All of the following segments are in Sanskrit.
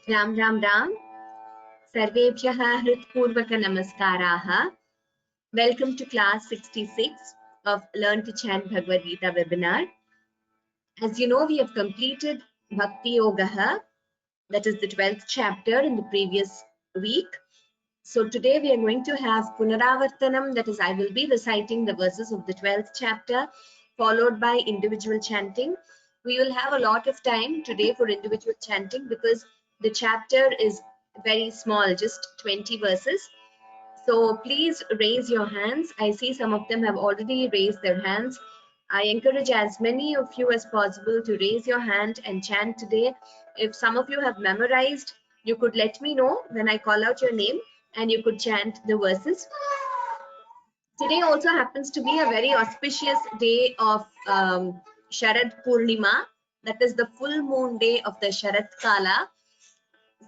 राम राम राम सर्वेभ्यः हृत्पूर्वक नमस्काराः. Welcome to class 66 of Learn to Chant Bhagavad Gita webinar. As you know, we have completed Bhakti Yoga, that is the 12th chapter in the previous week. So today we are going to have Punaravartanam, that is I will be reciting the verses of the 12th chapter followed by individual chanting. We will have a lot of time today for individual chanting because the chapter is very small, just 20 verses. So please raise your hands. I see some of them have already raised their hands. I encourage as many of you as possible to raise your hand and chant today. If some of you have memorized, you could let me know when I call out your name and you could chant the verses. Today also happens to be a very auspicious day of Sharad Purnima, that is the full moon day of the Sharad Kala.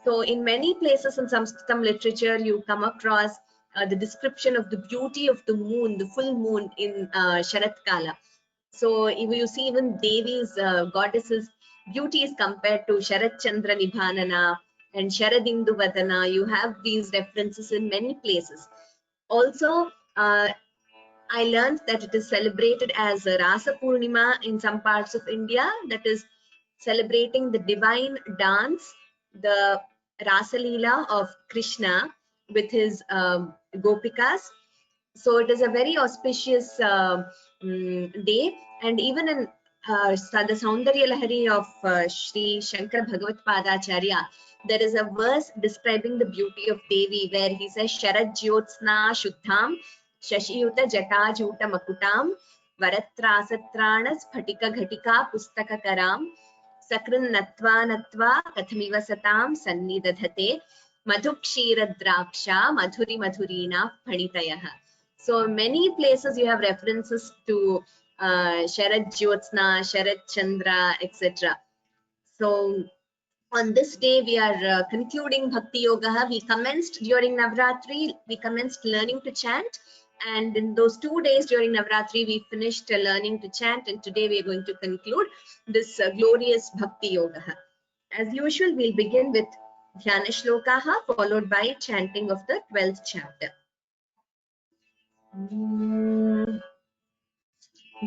So in many places in Sanskritam literature, you come across the description of the beauty of the moon, the full moon in Sharat Kala. So if you see even Devi's goddesses' beauty is compared to Sharat Chandra Nibhanana and Sharadindu Vadana. You have these references in many places. Also, I learned that it is celebrated as Rasa Purnima in some parts of India, that is celebrating the divine dance, the Rasa Leela of Krishna with his Gopikas. So it is a very auspicious day, and even in the Saundarya Lahari of Sri Shankara Bhagavad Padacharya, there is a verse describing the beauty of Devi where he says Sharad Jyotsna Shuddham Shashiyuta Jatajuta Makutam Varatrasatrana Sphatika Ghatika Pustaka Karam Sakrin Natva Natva Kathamiva Satam Sannidadhate Madhukshira Draksha Madhuri Madhurina Phanitayaha. So many places you have references to Sharad Jyotsna, Sharad Chandra, etc. So on this day we are concluding Bhakti Yoga. We commenced during Navratri, we commenced learning to chant, and in those 2 days during Navratri we finished learning to chant, and today we are going to conclude this glorious Bhakti Yoga. As usual, we'll begin with Dhyana Shlokaha followed by chanting of the 12th chapter.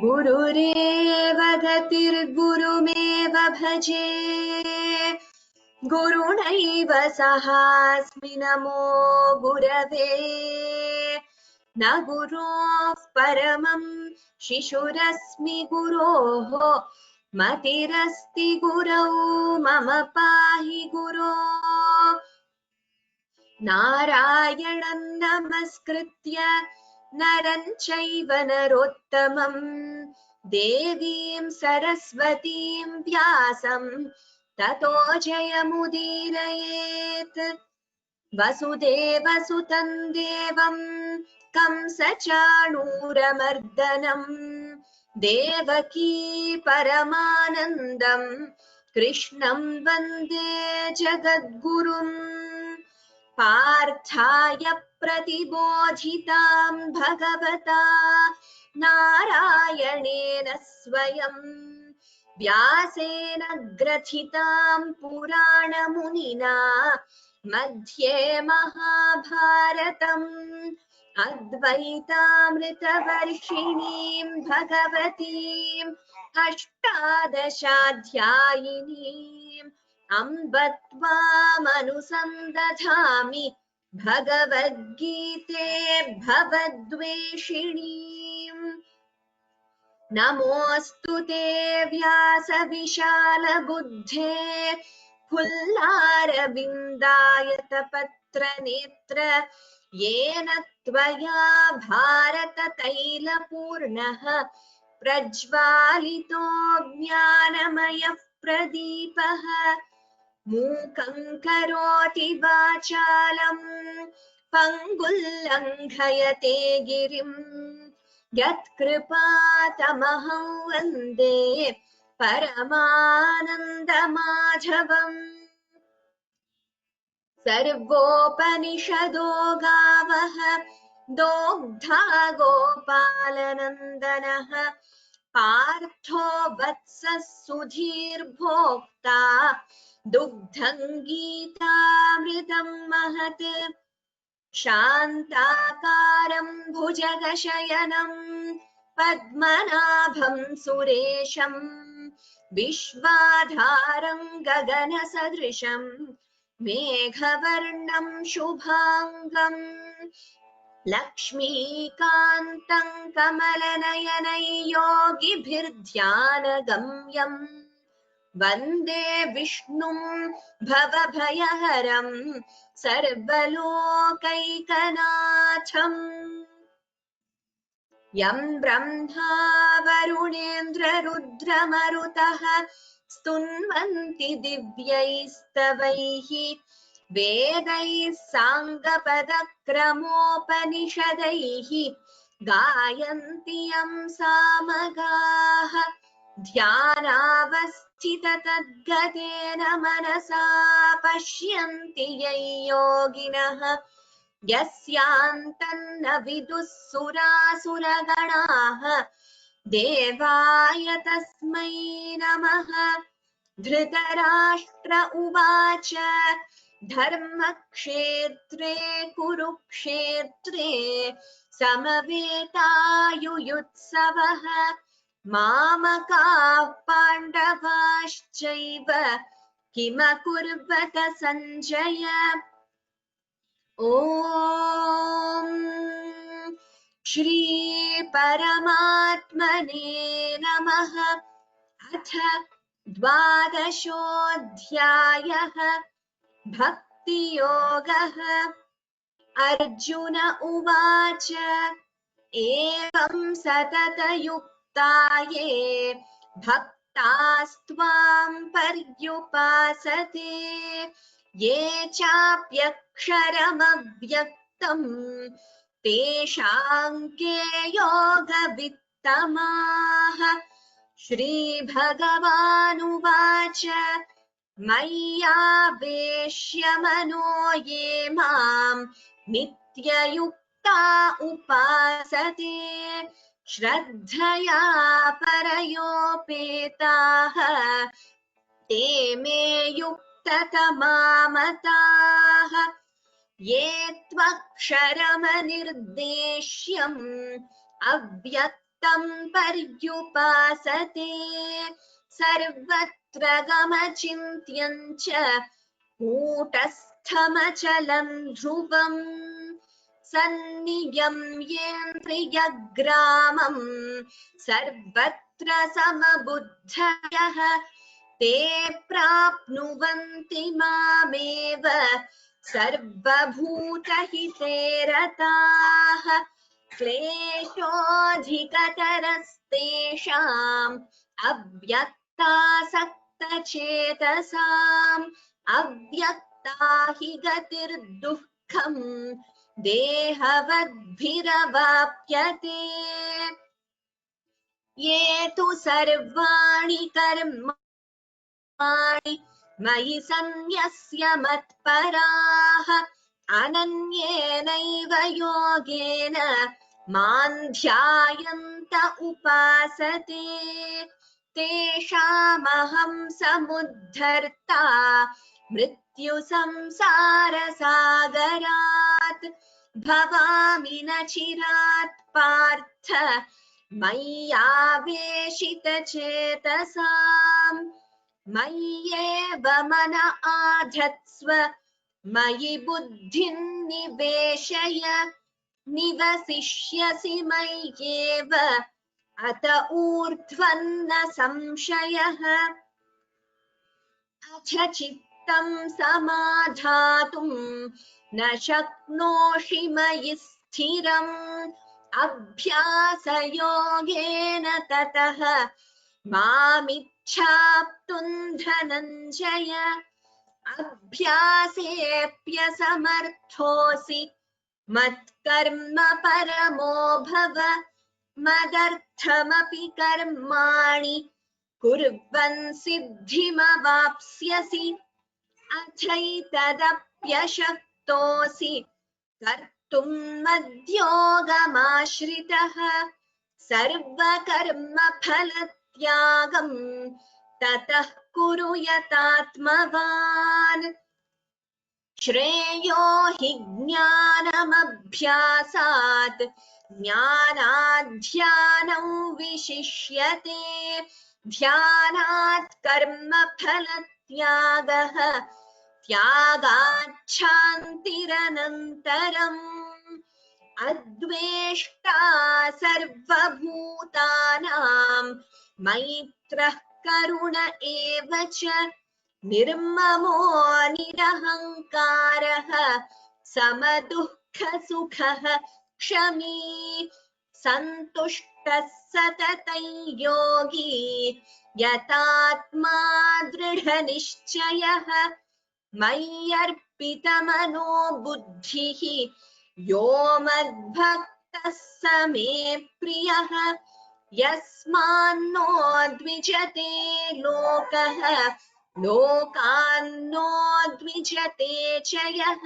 गुरुरेव गतिर्गुरुमेव भजे गुरुणैव सहास्मि नमो गुरवे न गुरोः परमं शिशुरस्मि गुरोः मतिरस्ति गुरौ मम पाहि गुरो नारायणं नमस्कृत्य नरं चैव नरोत्तमं देवीं सरस्वतीं व्यासं ततो जयमुदीरयेत् वसुदेवसुतं देवं कंसचाणूरमर्दनं देवकी परमानन्दं कृष्णं वन्दे जगद्गुरुम् पार्थाय प्रतिबोधितां भगवता नारायणेन स्वयं व्यासेन ग्रथितां पुराणमुनिना मध्ये महाभारतम् अद्वैतामृतवर्षिणीं भगवतीम् अष्टादशाध्यायिनीम् अम्ब त्वामनुसन्दधामि भगवद्गीते भवद्वेषिणीम् नमोऽस्तु ते व्यासविशालबुद्धे फुल्लारविन्दायतपत्रनेत्र येन त्वया भारततैलपूर्णः प्रज्वालितो ज्ञानमयः प्रदीपः मूकं करोति वाचालं पङ्गुल्लङ्घयते गिरिं यत्कृपातमहं वन्दे परमानन्दमाधवम् सर्वोपनिषदो गावः दोग्धा गोपालनन्दनः पार्थो वत्सः सुधीर्भोक्ता दुग्धं गीतामृतं महत् शान्ताकारं भुजगशयनं पद्मनाभं सुरेशं विश्वाधारं गगनसदृशं मेघवर्णं शुभांगम् लक्ष्मीकान्तं कमलनयनै योगिभिर्ध्यानगम्यम् वन्दे विष्णुं भवभयहरं सर्वलोकैकनाथम् यं ब्रह्मा वरुणेन्द्ररुद्रमरुतः स्तुन्वन्ति दिव्यैस्तवैः वेदैः साङ्गपदक्रमोपनिषदैः गायन्ति यं सामगाः ध्यानावस्थिततद्गतेन मनसा पश्यन्ति यं योगिनः यस्यान्तन्न विदुः सुरासुरगणाः देवाय तस्मै नमः। धृतराष्ट्र उवाच धर्मक्षेत्रे कुरुक्षेत्रे समवेतायुयुत्सवः मामकाः पाण्डवाश्चैव किमकुर्वत सञ्जय। ॐ श्री परमात्मने नमः। अथ द्वादशोऽध्यायः भक्तियोगः। अर्जुन उवाच एवं सततयुक्ता ये भक्तास्त्वां पर्युपासते ये चाप्यक्षरमव्यक्तं तेषां के योगवित्तमाः। श्रीभगवानुवाच मय्यावेश्य मनो ये मां नित्ययुक्ता उपासते श्रद्धया परयोपेताः ते मे युक्ततमा मताः। ये त्वक्षरमनिर्देश्यम् अव्यक्तं पर्युपासते सर्वत्र गमचिन्त्यं च कूटस्थमचलं ध्रुवम् सन्नियम्येन्द्रियग्रामं सर्वत्र समबुद्धयः ते प्राप्नुवन्ति मामेव सर्वभूतहिते रताः। क्लेशोऽधिकतरस्तेषाम् अव्यक्तासक्तचेतसाम् अव्यक्ता हि गतिर्दुःखम् देहवद्भिरवाप्यते। ये तु सर्वाणि कर्माणि मयि सन्न्यस्य मत्पराः अनन्येनैव योगेन मां ध्यायन्त उपासते तेषामहं समुद्धर्ता मृत्युसंसारसागरात् भवामि न चिरात् पार्थ मय्यावेशितचेतसाम्। मय्येव मन आधत्स्व मयि बुद्धिं निवेशय निवसिष्यसि मय्येव अत ऊर्ध्वन्न संशयः। अथ चित्तं समाधातुं न शक्नोषि मयि स्थिरम् अभ्यासयोगेन ततः मामिच्छाप्तुं धनञ्जय। अभ्यासेऽप्यसमर्थोऽसि मत्कर्म परमो भव मदर्थमपि कर्माणि कुर्वन् सिद्धिमवाप्स्यसि। अथैतदप्यशक्तोऽसि कर्तुं मद्योगमाश्रितः सर्वकर्मफलत्यागं ततः कुरु यतात्मवान् श्रेयो हि ज्ञानमभ्यासात् ज्ञानात् ध्यानं विशिष्यते ध्यानात् कर्मफलत्यागः त्यागात् शान्तिरनन्तरम् अद्वेष्टा सर्वभूतानां मैत्रः करुण एव च निर्ममो निरहङ्कारः समदुःखसुखः क्षमी सन्तुष्टः सततं योगी यतात्मा दृढनिश्चयः मय्यर्पितमनो बुद्धिः यो मद्भक्तः स मे प्रियः यस्मान्नो द्विजते लोकः लोकान्नो द्विजते च यः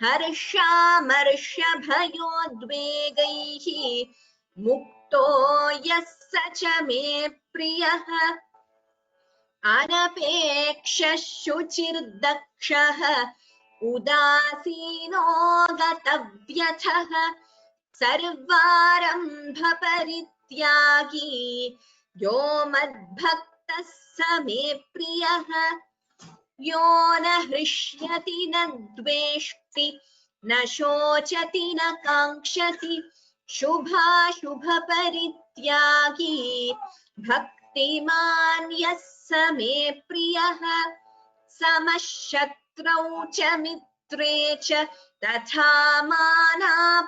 हर्षामर्षभयोद्वेगैः मुक्तो यः स च मे प्रियः अनपेक्षः शुचिर्दक्षः उदासीनो गतव्यथः सर्वारम्भपरित्यागी यो मद्भक्तः स मे प्रियः यो न हृष्यति न द्वेष्टि न शोचति न काङ्क्षति शुभाशुभपरित्यागी भक्तिमान् यः स मे प्रियः समः शत्रौ च मित्रे च तथा मानापमानयोः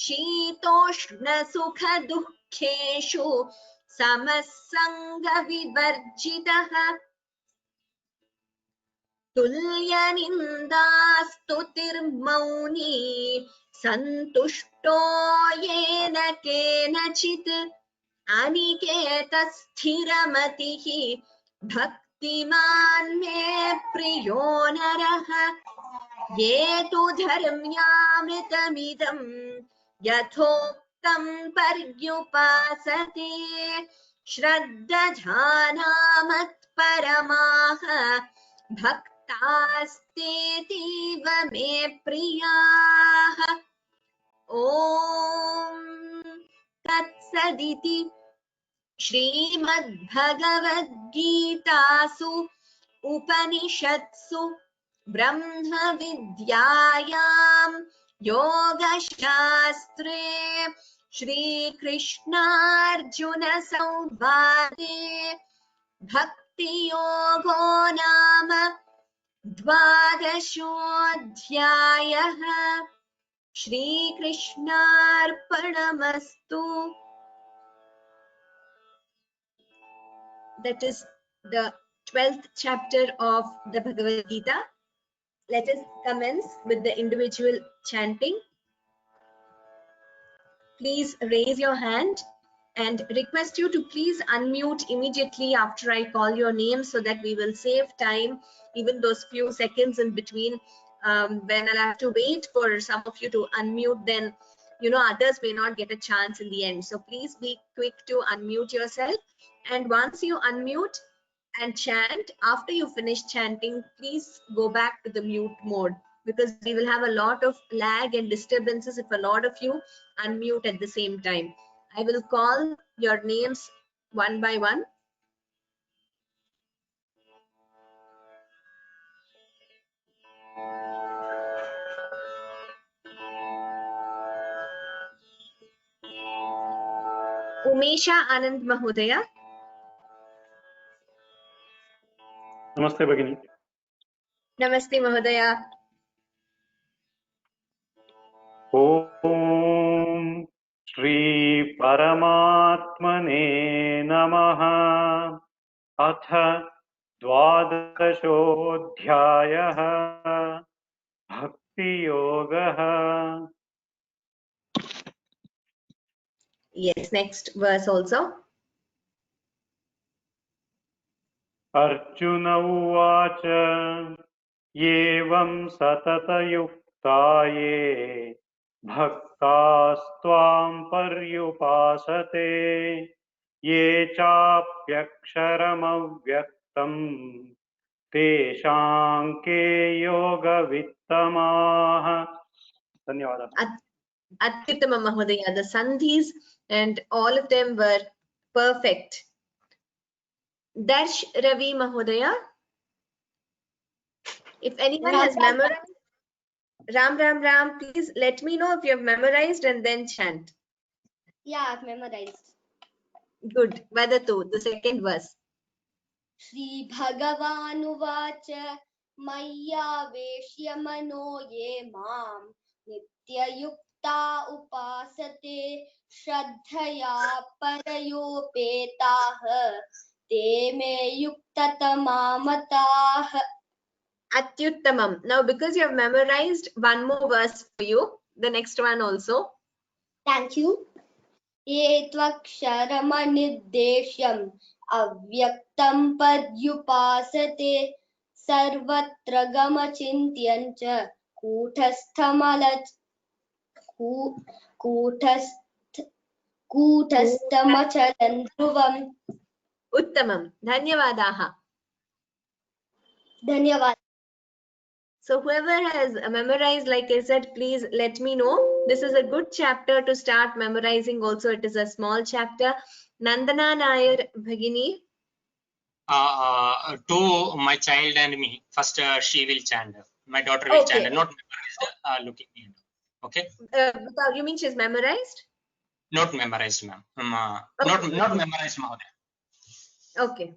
शीतोष्णसुखदुःखेषु समः सङ्गविवर्जितः तुल्यनिन्दास्तुतिर्मौनी सन्तुष्टो येन केनचित् अनिकेतस्थिरमतिः भक्तिमान् मे प्रियो नरः ये तु धर्म्यामृतमिदं यथोक्तं पर्युपासते श्रद्दधानामत्परमाः भक्तास्तेतीव मे प्रियाः ॐ तत्सदिति श्रीमद्भगवद्गीतासु उपनिषत्सु ब्रह्मविद्यायां योगशास्त्रे श्रीकृष्णार्जुनसंवादे भक्तियोगो नाम द्वादशोऽध्यायः श्रीकृष्णार्पणमस्तु. That is the 12th chapter of the Bhagavad Gita. Let us commence with the individual chanting. Please raise your hand and request you to please unmute immediately after I call your name so that we will save time, even those few seconds in between when I'll have to wait for some of you to unmute, then others may not get a chance in the end. So please be quick to unmute yourself. And once you unmute and chant, after you finish chanting, please go back to the mute mode, because we will have a lot of lag and disturbances if a lot of you unmute at the same time. I will call your names one by one. Umesha Anand Mahodaya. नमस्ते भगिनी. Namaste Mahodaya. ओम श्री परमात्मने नमः. अथ द्वादशोऽध्यायः भक्तियोगः. Yes, next verse also. Arjuna उवाच एवं सततयुक्ता ये भक्तास्त्वां पर्युपासते ये चाप्यक्षरमव्यक्तम् तेषां के योगवित्तमाः। धन्यवादः। Atyuttama Mahodaya. The sandhis and all of them were perfect. Darsh Ravi Mahodaya. If anyone has memorized, Ram, please let me know if you have memorized and then chant. Yeah, I've memorized. Good. Vadatu, the second verse. Shri Bhagavanuvacha Mayyaveshya mano ye mam nityayukta upasate shraddhaya parayopetah te me yuktatamamataah. Atyuttamam. Now, because you have memorized, one more verse for you. The next one also. Thank you. Ye tvaksharamanideshyam avyaktam padyupasate sarvatra gamachintyancha kutastamachalan dhruvam. Uttamam. Dhanyavadaha. Dhanyavad. So whoever has memorized, like I said, please let me know. This is a good chapter to start memorizing also. It is a small chapter. Nandana Nair Bhagini. To my child and me. First, she will chant. My daughter will chant. Not memorized. Looking in. Okay. You mean she's memorized? Not memorized, ma'am. Okay. Not memorized, Mahodaya. Okay.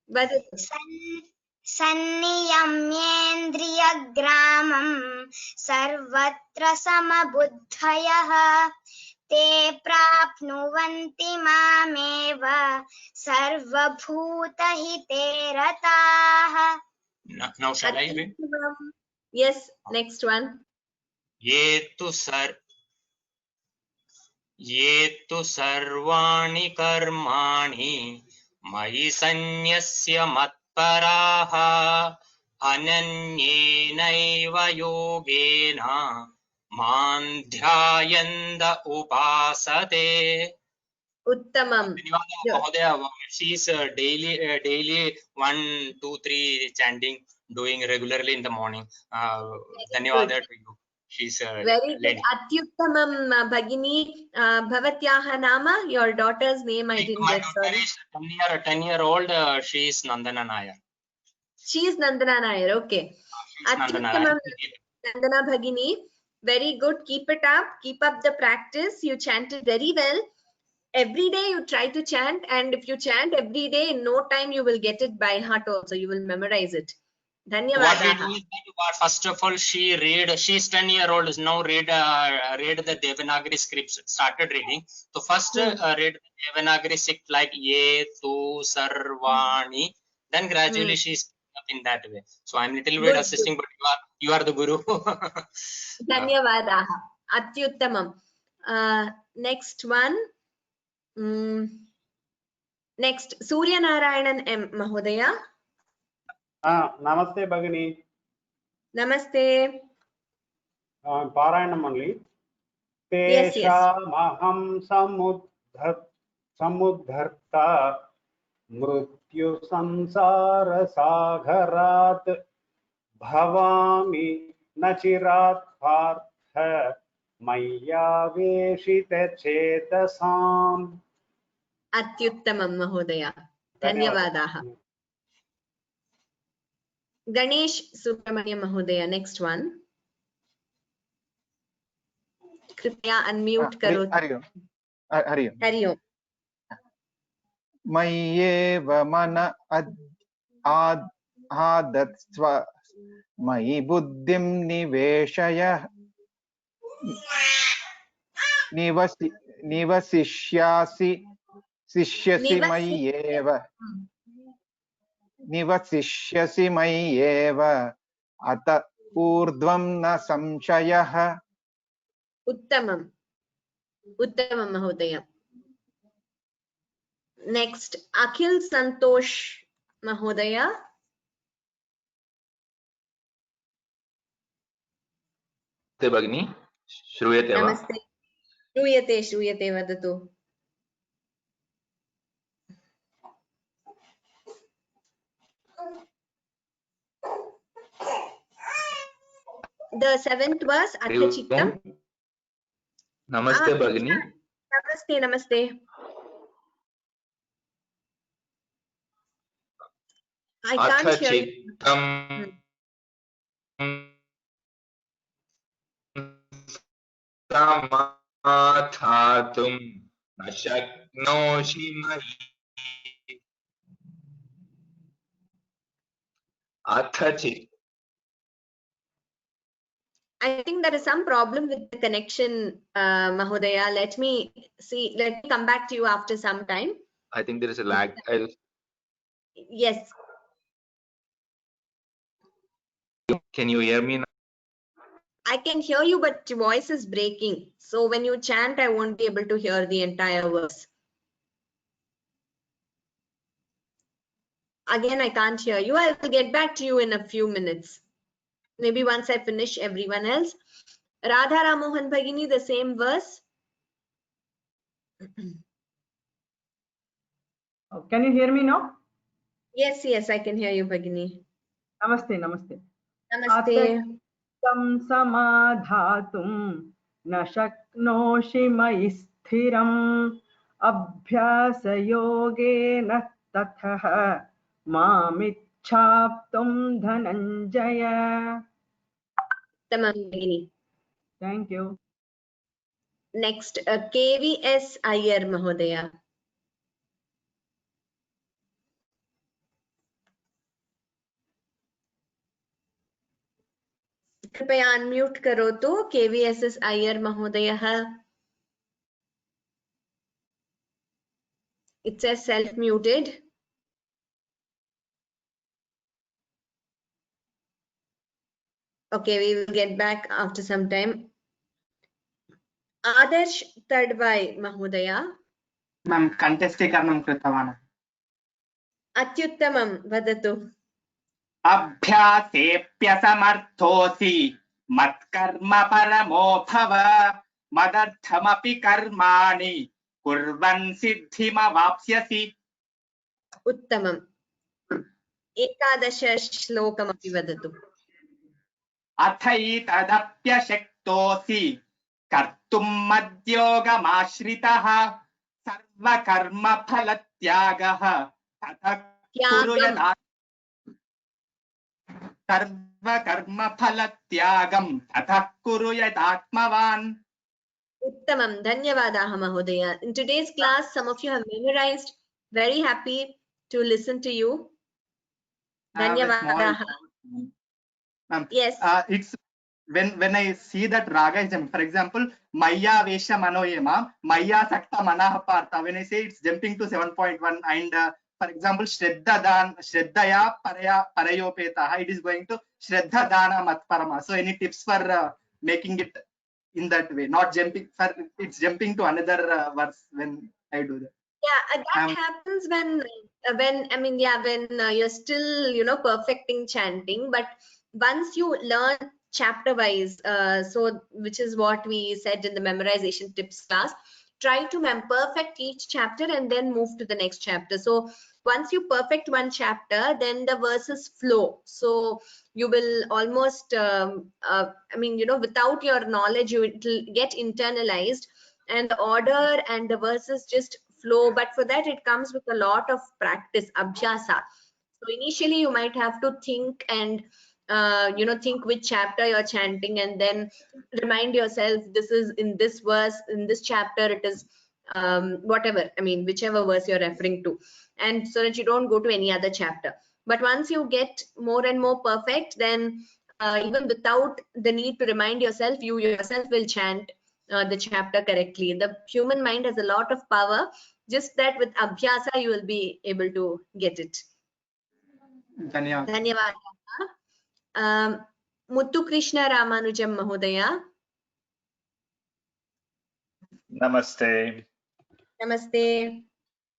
But सन्नियम्येन्द्रियग्रामं सर्वत्र समबुद्धयः ते प्राप्नुवन्ति मामेव सर्वभूतहिते रताः. Now shall I read? Yes, next one. ये तु सर्वाणि कर्माणि मयि सन्न्यस्य मत्पराः अनन्येनैव योगेन मां ध्यायन्त उपासते. Uttamam. Mahodaya, she is daily 1, 2, 3 chanting, doing regularly in the morning. Dhanyawada to you. She's very good. Atyuttamam Bhagini. Bhavatyaha Nama, your daughter's name I didn't get. Sorry. Is 10-year-old. She is Nandana Nair. She is Nandana Nair. Okay. Atyuttamam Nandana Bhagini. Very good. Keep it up. Keep up the practice. You chanted very well. Every day you try to chant, and if you chant every day, in no time you will get it by heart also. You will memorize it. Dhanyawada. What we do is that first of all, she's 10-year-old, now read the Devanagari scripts, started reading. So first read the Devanagari script like Ye, Tu, Sarvani. Then gradually she's up in that way. So I'm little bit assisting, but you are the guru. Dhanyawada. Atyuttamam. Next one. Next, Surya Narayanan M. Mahodaya. Namaste Bhagini. Namaste. Parayanam only. Yes, yes. Teham samudharta mrityu samsara sagharat bhavami nachirat partha maya veshita chetasam. Atyuttamam Mahodaya. Dhanyawadaha. Ganesh Subramaniam Mahodaya. Next one. Kripya unmute karo. Hari Om. Mayyeva mana adatsva mayi buddhim niveshaya nivasishyasi mayyeva ata urdhvam na samshayah. Uttamam. Uttamam Mahodaya. Next, Akhil Santosh Mahodaya. Namaste Bhagini. Shruyate va? Namaste. Shruyate vadatu. the 7th verse, Atha Chittam. Namaste Bhagini. Namaste, namaste. I can't Atha hear you. Chittam Samathatum na shaknoshi mahi. Atha Chittam. I think there is some problem with the connection, Mahodaya. Let me see. Let me come back to you after some time. I think there is a lag. Yes. Can you hear me now? I can hear you, but your voice is breaking. So when you chant, I won't be able to hear the entire verse. Again, I can't hear you. I will get back to you in a few minutes. Maybe once I finish everyone else. Radha Ramohan Bhagini, the same verse. Can you hear me now? Yes, yes, I can hear you, Bhagini. Namaste, namaste. Namaste. Tam samadhatum na shaknoshi mayi sthiram abhyasa yogena tatha mamichhaptum dhananjaya. Tamam, Bhagini. Thank you. Next, KVS Iyer Mahodaya. कृपया अनम्यूट करो तो KVSS Iyer महोदयः. It says self muted. Okay, we will get back after some time. Adarsh Tadwai Mahodaya. Ma'am, contestikernam krutavana. Atyuttamam vadatu. Abhyasepyasamarthosi matkarma paramo bhava madarthamapi karmani kurvan siddhimavapsyasi. Uttamam. Ekadasha shlokamapi vadatu. Athayitadapyashaktosi kartum madyogamashritah sarvakarma phalatyagah tatha kuruyat सर्व कर्म फल त्यागम तथा कुरु यदात्मवान. Uttamam. Dhanyavadaha Mahodaya. In today's class, some of you have memorized. Very happy to listen to you. Dhanyavadaha. Yes. It's when I see that raga is jumping. For example, Maya Vesha Manoyema, Maya Sakta Manaha Partha. When I say it's jumping to 7.1 and for example, Shraddhaya Parayopeta, it is going to Shraddha Dana Matparama. So any tips for making it in that way, not jumping for it's jumping to another verse when I do that? Yeah, that happens when I mean, yeah, when you're still, perfecting chanting, but once you learn chapter wise, so which is what we said in the memorization tips class, try to perfect each chapter and then move to the next chapter. So once you perfect one chapter, then the verses flow. So you will almost, I mean, without your knowledge, it will get internalized and the order and the verses just flow. But for that, it comes with a lot of practice, abhyasa. So initially, you might have to think and think which chapter you're chanting, and then remind yourself this is in this verse, in this chapter it is whatever, I mean, whichever verse you're referring to, and so that you don't go to any other chapter. But once you get more and more perfect, then even without the need to remind yourself, you yourself will chant the chapter correctly. The human mind has a lot of power, just that with abhyasa you will be able to get it. Dhanyavad. Muthu Krishna Ramanujam Mahodaya. Namaste. Namaste.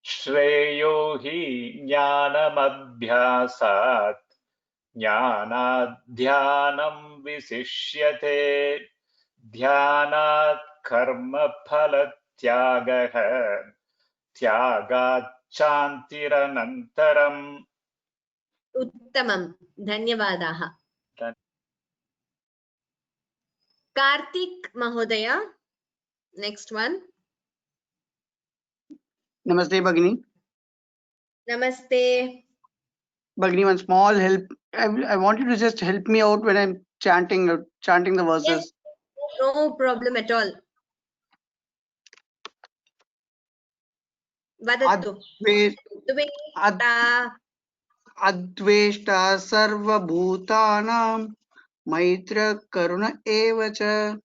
Shreyo hi jnanamabhyasat jnanadhyanam visishyate dhyanat karma phalatyagah tyagat chantiranantaram. Uttamam. Dhanyavadaha. Karthik Mahodaya, next one. Namaste, Bhagini. Namaste. Bhagini, one small help. I want you to just help me out when I'm chanting the verses. Yes, no problem at all. Vadatu. Adveshta sarva bhutanam maitra karuna evacha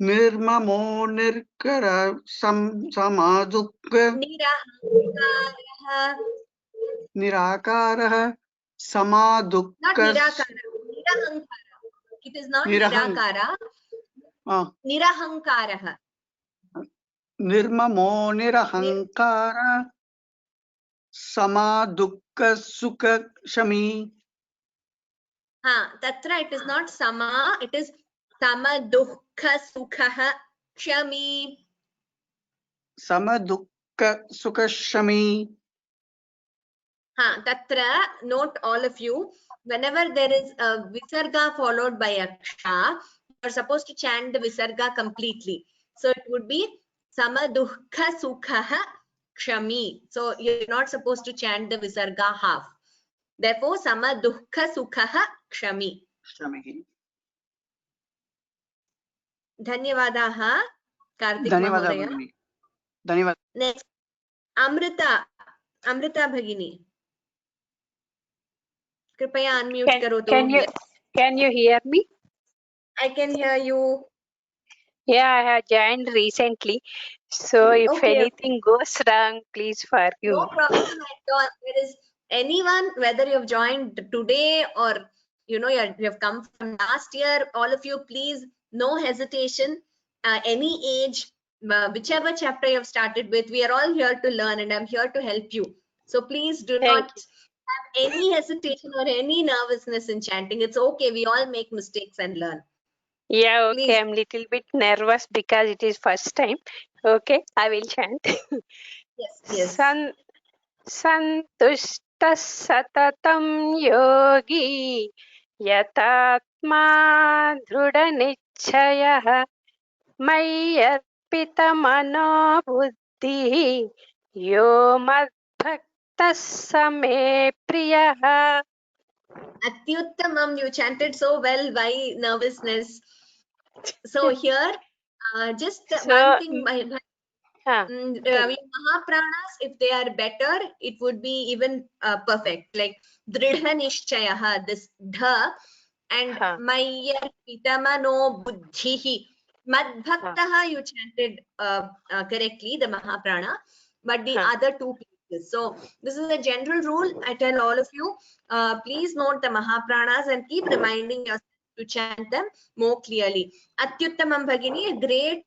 nirmamo nirkara samadukka nirakara samadukka. Not nirakara, nirahankara. It is not nirakara. Nirahankara. Nirmamo nirahankara samadukka sukha shami. Tatra it is not sama, it is samadukha sukha shami. Samadukka sukha shami. Tatra, note all of you, whenever there is a visarga followed by a ksha, you are supposed to chant the visarga completely. So it would be samadukha sukha kshami. So you're not supposed to chant the visarga half. Therefore, samadukha sukha kshami. Dhanyavadaha, Karthik Mahodaya. Dhanyavad. Next, Amrita Bhagini. Kripaya unmute karo to. Can you hear me? I can hear you. Yeah, I have joined recently. So if anything goes wrong, please forgive me. No problem at all. There is anyone, whether you have joined today or you have come from last year, all of you, please, no hesitation. Any age, whichever chapter you have started with, we are all here to learn and I'm here to help you. So please do not have any hesitation or any nervousness in chanting. It's okay. We all make mistakes and learn. Yeah, okay. Please. I'm little bit nervous because it is first time. Okay, I will chant. Yes. Santushta satatam yogi yatatma dhruda nichayah mayyarpita mano buddhi yo madbhaktas same priyah. Atyuttamam, you chanted so well. Why nervousness? So here, just one thing. Mahapranas, if they are better, it would be even perfect. Like dridha nishchayaha, this dha, and mayyar pitamano buddhihi. Madbhaktaha, you chanted correctly, the Mahaprana, but the other two pieces. So this is a general rule. I tell all of you, please note the Mahapranas and keep reminding yourself to chant them more clearly. Atyuttamam Bhagini, a great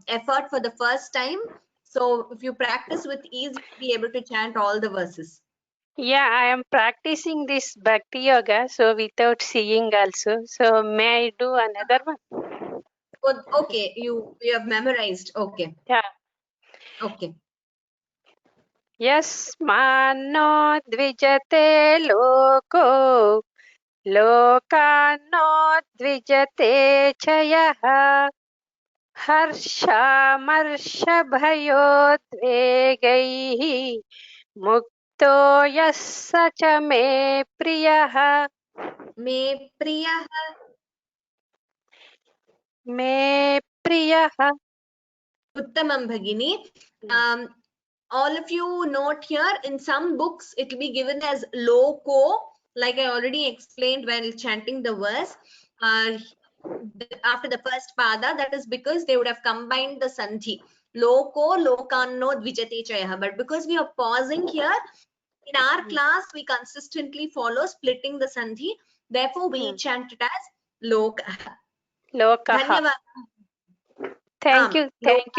effort for the first time. So if you practice with ease, you'll be able to chant all the verses. Yeah, I am practicing this Bhakti Yoga, so without seeing also. So may I do another one? Oh, okay, you have memorized. Okay. Yeah. Okay. Yasmano dvijate loko lokano dvijate chayah harsha marsha bhayodvegaihi mukto yassa cha me priyah. Me priyah. Me priyah. Uttamam Bhagini. All of you note here, in some books, it will be given as loko, like I already explained while chanting the verse. After the first pada, that is because they would have combined the sandhi. Loko, lokanno, dvijate chayah. But because we are pausing here, in our class, we consistently follow splitting the sandhi. Therefore, we chant it as loka. Lokaha. Thank you,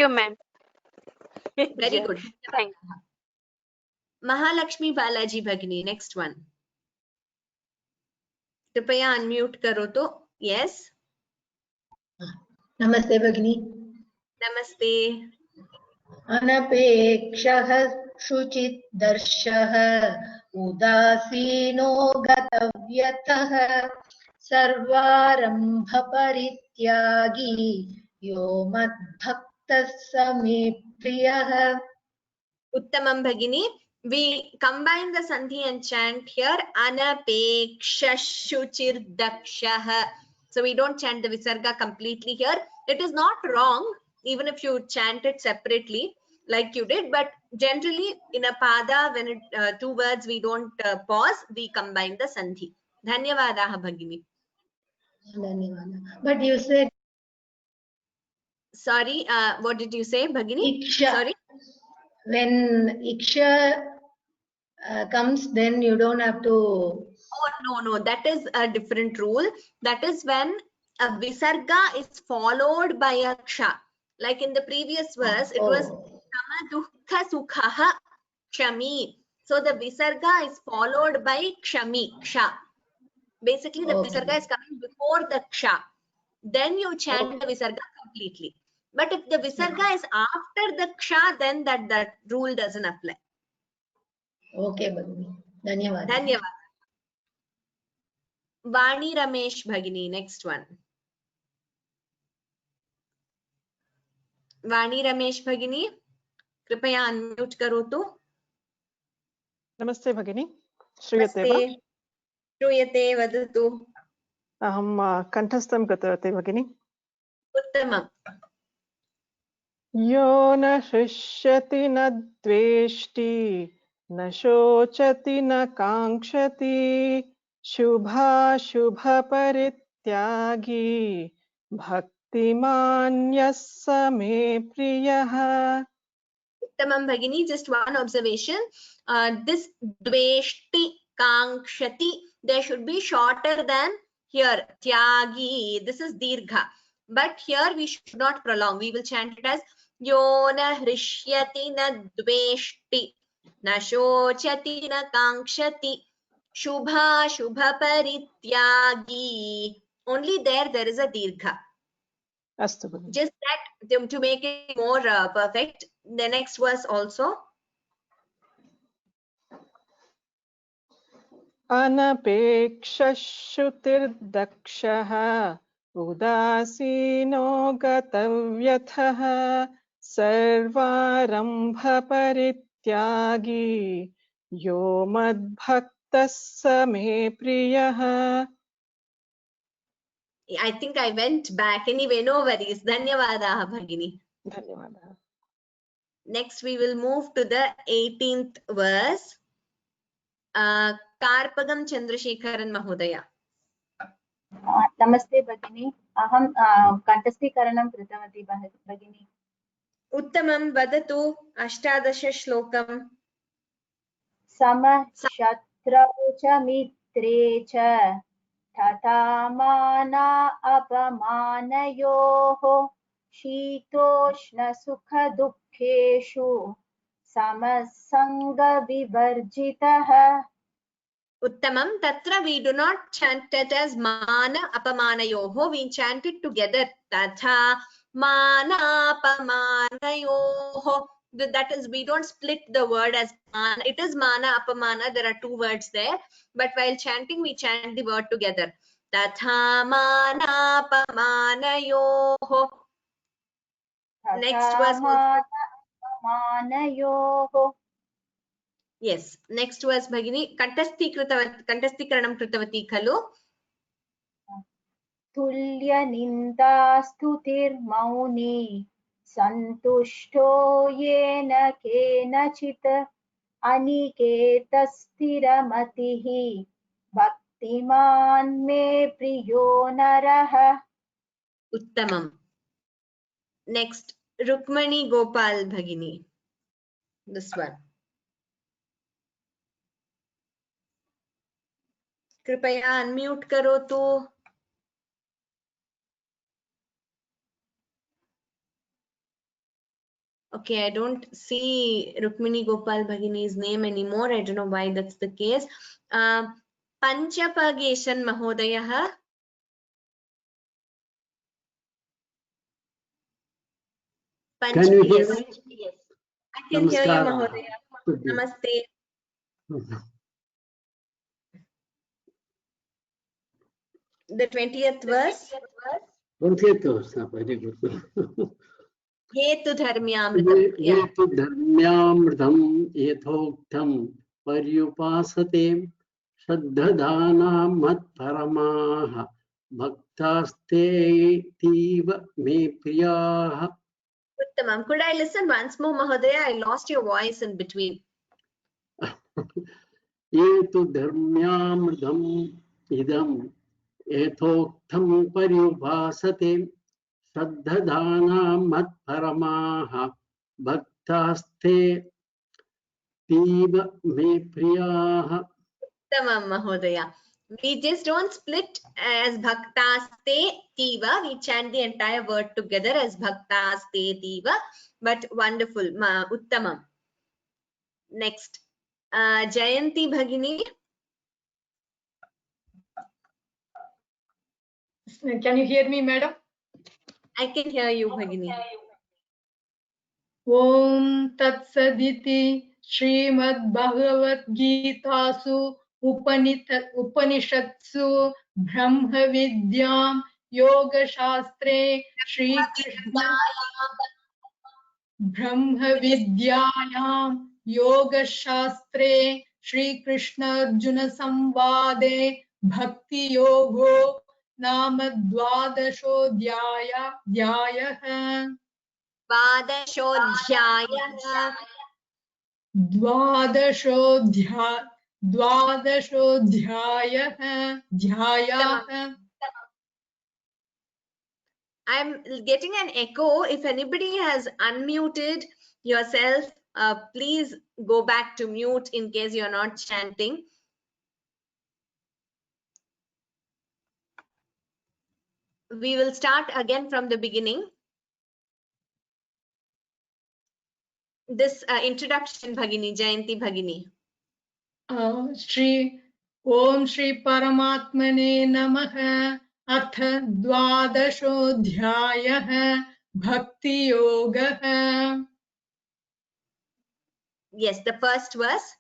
ma'am. Very good. Thank you. Mahalakshmi Balaji Bhagini, next one. Kripaya unmute karo to. Yes. Namaste Bhagini. Namaste. Anapekshah shuchit darshah udasino gatavyatah सर्वारंभ परित्यागी यो मद्भक्तः स मे प्रियः. Uttamam Bhagini. We combine the sandhi and chant here. Anapekshashuchirdakshah. So we don't chant the visarga completely here. It is not wrong, even if you chant it separately like you did, but generally in a pada, when it, two words we don't pause, we combine the sandhi. Dhanyavadaha Bhagini. Dhanyawada. But you said Sorry, what did you say, Bhagini? Iksha. Sorry. When Iksha comes, then you don't have to. Oh, no, that is a different rule. That is when a visarga is followed by a ksha. Like in the previous verse, it was kama dukkha sukhaha kshami. So the visarga is followed by kshami, ksha. Basically, the visarga is coming before the ksha. Then you chant the visarga completely. But if the visarga is after the ksha, then that rule doesn't apply. Okay, Bhagini. Dhanyawada. Dhanyawada. Vani Ramesh Bhagini, next one. Vani Ramesh Bhagini, कृपया unmute करोतु. नमस्ते भगिनी, श्रूयते वा? नमस्ते, श्रूयते, वदतु. अहं कण्ठस्थं कृतवती भगिनी. उत्तमम्. यो न हृष्यति न द्वेष्टि न शोचति न काङ्क्षति शुभाशुभपरित्यागी भक्तिमान् यः स मे प्रियः. Uttamam Bhagini, just one observation. This dveshti, kankshati, there should be shorter than here. Tyagi, this is dirgha. But here we should not prolong. We will chant it as Yo na hrishyati na dveshti, na shochati na kankshati, shubha shubha parityagi. Only there is a dirgha. Astu. Just that to make it more perfect. The next verse also. अनपेक्षश्रुतिर्दक्षः उदासीनो गतव्यथः सर्वारम्भपरित्यागी यो मद्भक्तः स मे प्रियः. I think I went back. Anyway, no worries. Dhanyavadaha Bhagini. Dhanyavadaha. Next, we will move to the 18th verse. Karpagam Chandrasekharan Mahodaya. नमस्ते भगिनी, अहं कण्ठस्थीकरणं कृतवती भगिनी. उत्तमं, वदतु अष्टादश श्लोकम्. समशत्रौ च मित्रे च तथा माना अपमानयोः शीतोष्णसुखदुःखेषु समसङ्गविवर्जितः. Uttamam, tatra we do not chant it as mana apamanayoho, we chant it together. Tatha mana apamanayoho. That is, we don't split the word as mana. It is mana apamana, there are two words there. But while chanting, we chant the word together. Tatha mana apamanayoho. Next verse. Yes, next verse Bhagini. Kantasthikaranam kritavati khalu. Tulya ninda stutir mauni santushto yena kenachit aniketastiramatihi bhaktiman me priyo naraha. Uttamam. Next, Rukmani Gopal Bhagini. This one. कृपया unmute करोतु. Okay, I don't see Rukmini Gopal Bhagini's name anymore. I don't know why that's the case. Panchapageshan Mahodayah. Can you hear me? Yes. I can hear you, Mahodaya. Namaste. The 20th verse. 20th verse. Very good. Hetu dharmyamritam. Yeah. Hetu dharmyamritam yethoktam paryupasate shraddhadana matparamaha bhaktaste tiva me priyaha. Uttamam. Could I listen once more, Mahodaya? I lost your voice in between. Hetu dharmyamritam idam yethoktam paryupasate Shraddhadana matparamaha bhaktaste tiva me priyaha. Uttamam, Mahodaya. We just don't split as bhaktaste tiva. We chant the entire word together as bhaktaste tiva. But wonderful. Uttamam. Next. Jayanti Bhagini. Can you hear me, madam? I can hear you, Bhagini. Om Tat Saditi Srimad Bhagavad Gitasu Upanishatsu Brahma Vidyam Yoga Shastre Shri Krishna Brahma Vidyayam Yoga Shastre Shri Krishna Arjuna Samvade Bhakti Yogo Nama Dvadasho Dhyayah Dhyayah. I'm getting an echo. If anybody has unmuted yourself, please go back to mute in case you're not chanting. We will start again from the beginning. This introduction, Bhagini, Jayanti Bhagini. Om Shri Paramatmane Namaha Atha Dvadashodhyayah Bhakti Yoga. Yes, the first verse.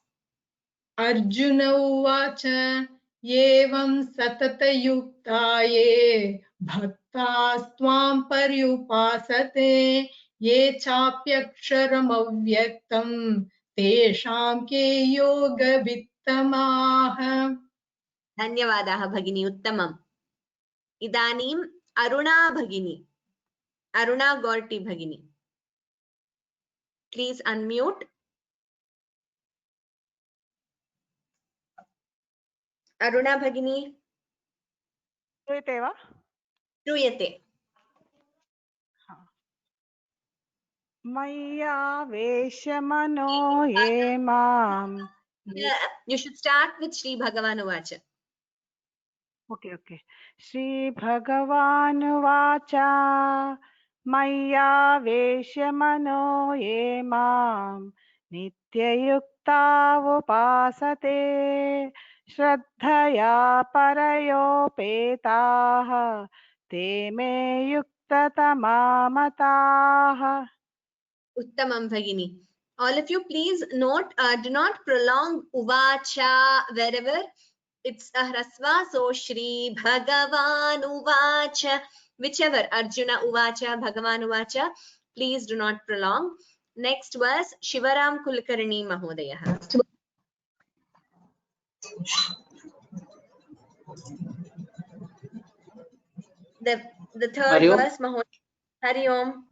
Arjuna Uvacha Yevam Satata Yuktaye Bhaktas-tvam Paryupasate Ye Chapyaksharam Avyaktam Tesham Ke Yoga Vittamaha. Dhanyavadaha Bhagini, Uttamam. Idanim Aruna Bhagini. Aruna Gorti Bhagini. Please unmute. Aruna Bhagini. श्रूयते वा? Shruyate. मय्यावेशमनो ये माम्. You should start with Shri Bhagavan Uvacha. Okay. Shri Bhagavan Uvacha मय्यावेशमनो ये माम् नित्ययुक्ता उपासते श्रद्धया परयोपेताः ते मे युक्ततमा मताः. Uttamam Bhagini. All of you please note, do not prolong Uvacha wherever it's a hrasva. So Shri Bhagavan Uvacha, whichever, Arjuna Uvacha, Bhagavan Uvacha, please do not prolong. Next verse, Shivaram Kulkarni Mahodaya. The third verse, Mahodaya. Hari Om.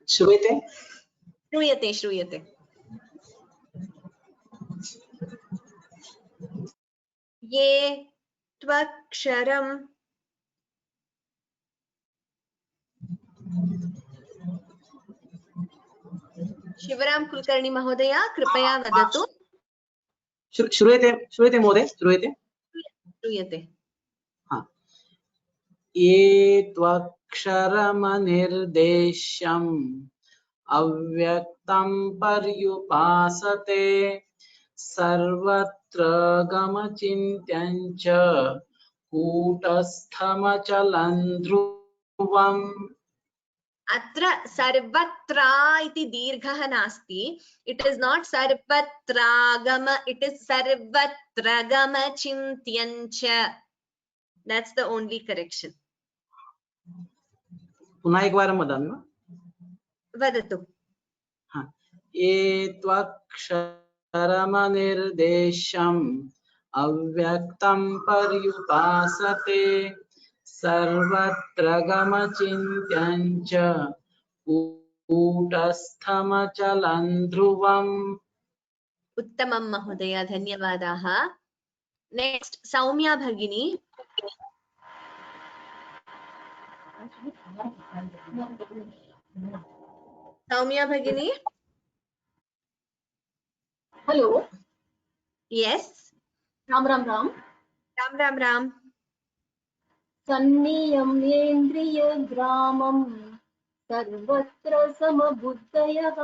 Shruyate. Ye Tvaksharam Shivaram Kulkarni Mahodaya, Kripaya Vadatu. श्रूयते महोदय Shruyate. ये त्वक्षरमनिर्देश्यम् अव्यक्तं पर्युपासते सर्वत्र गमचिन्त्यं च कूटस्थमचलं ध्रुवम्. Dhanyavadaha Bhagini. Uttamam. Idanim Aruna Bhagini. Aruna Gorti Bhagini. Please unmute. Aruna Bhagini. Shruti mode. Shruyate. Shruti mode. Shruyate. ये त्वक्षरमनिर्देश्यम् अव्यक्तं पर्युपासते सर्वत्र गमचिन्त्यं च कूटस्थमचलं ध्रुवम्. अत्र सर्वत्रा इति दीर्घः नास्ति. It is not sarvatragama, it is sarvatragama chintyancha. That's the only correction. पुनः एकवारं वदामि वा? वदतु. एत्वक्षरमनिर्देशम् अव्यक्तं पर्युपासते सर्वत्र गमचिन्त्यं च कूटस्थमचलं ध्रुवम्. उत्तमं महोदय, धन्यवादाः. नेक्स्ट सौम्या भगिनी. सौम्या भगिनी. हेलो. यस. राम राम राम. राम राम राम. सन्नियम्येन्द्रियग्रामं सर्वत्र समबुद्धयः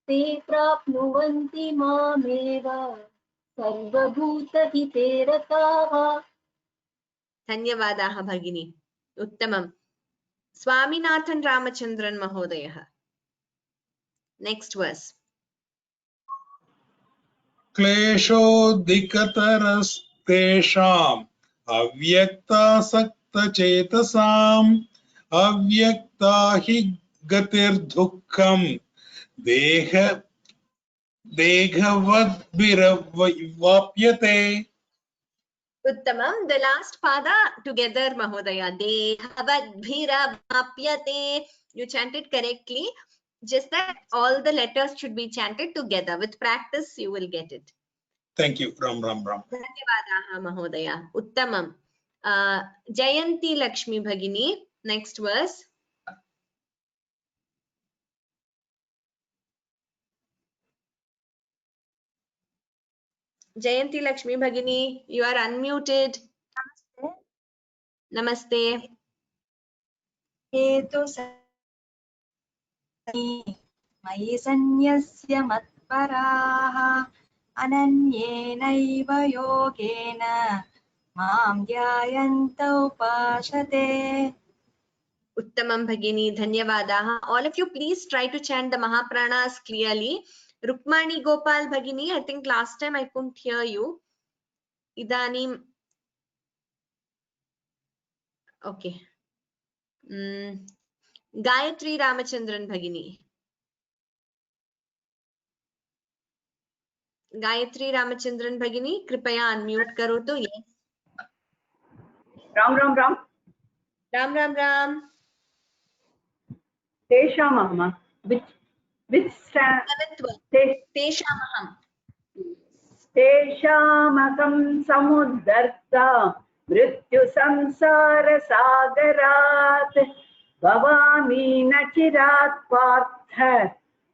ते प्राप्नुवन्ति मामेव सर्वभूतहिते रताः. धन्यवादाः भगिनी. उत्तमं. स्वामीनाथन रामचन्द्रन महोदयः. Next verse. क्लेशोऽधिकतरस्तेषाम् अव्यक्तासक्तचेतसाम् अव्यक्ता हि गतिर्दुःखम् देहवद्भिरवाप्यते. उत्तमं. The last pada together mahodaya. Dehavadbhiravapyate. You chanted correctly. Just that all the letters should be chanted together. With practice you will get it. Thank you. Ram ram ram. धन्यवादाः महोदय. उत्तमं. Jayanti Lakshmi Bhagini. Next verse. Jayanti Lakshmi Bhagini, you are unmuted. Namaste. मयि सन्न्यस्य मत्पराः अनन्येनैव योगेन मां ध्यायन्त उपासते. Uttamam Bhagini, धन्यवादाः. All of you please try to chant the Mahapranas clearly. Rukmani Gopal Bhagini, I think last time I couldn't hear you. Idanim. Okay. Gayatri Ramachandran Bhagini. Gayatri Ramachandran Bhagini, कृपया unmute करो तो. Yes. Ram Ram Ram. Ram Ram Ram. तेषामहं. Which stand? तेषामहं. तेषामहं समुद्धर्ता मृत्यु संसार सागरात् भवामि न चिरात् Partha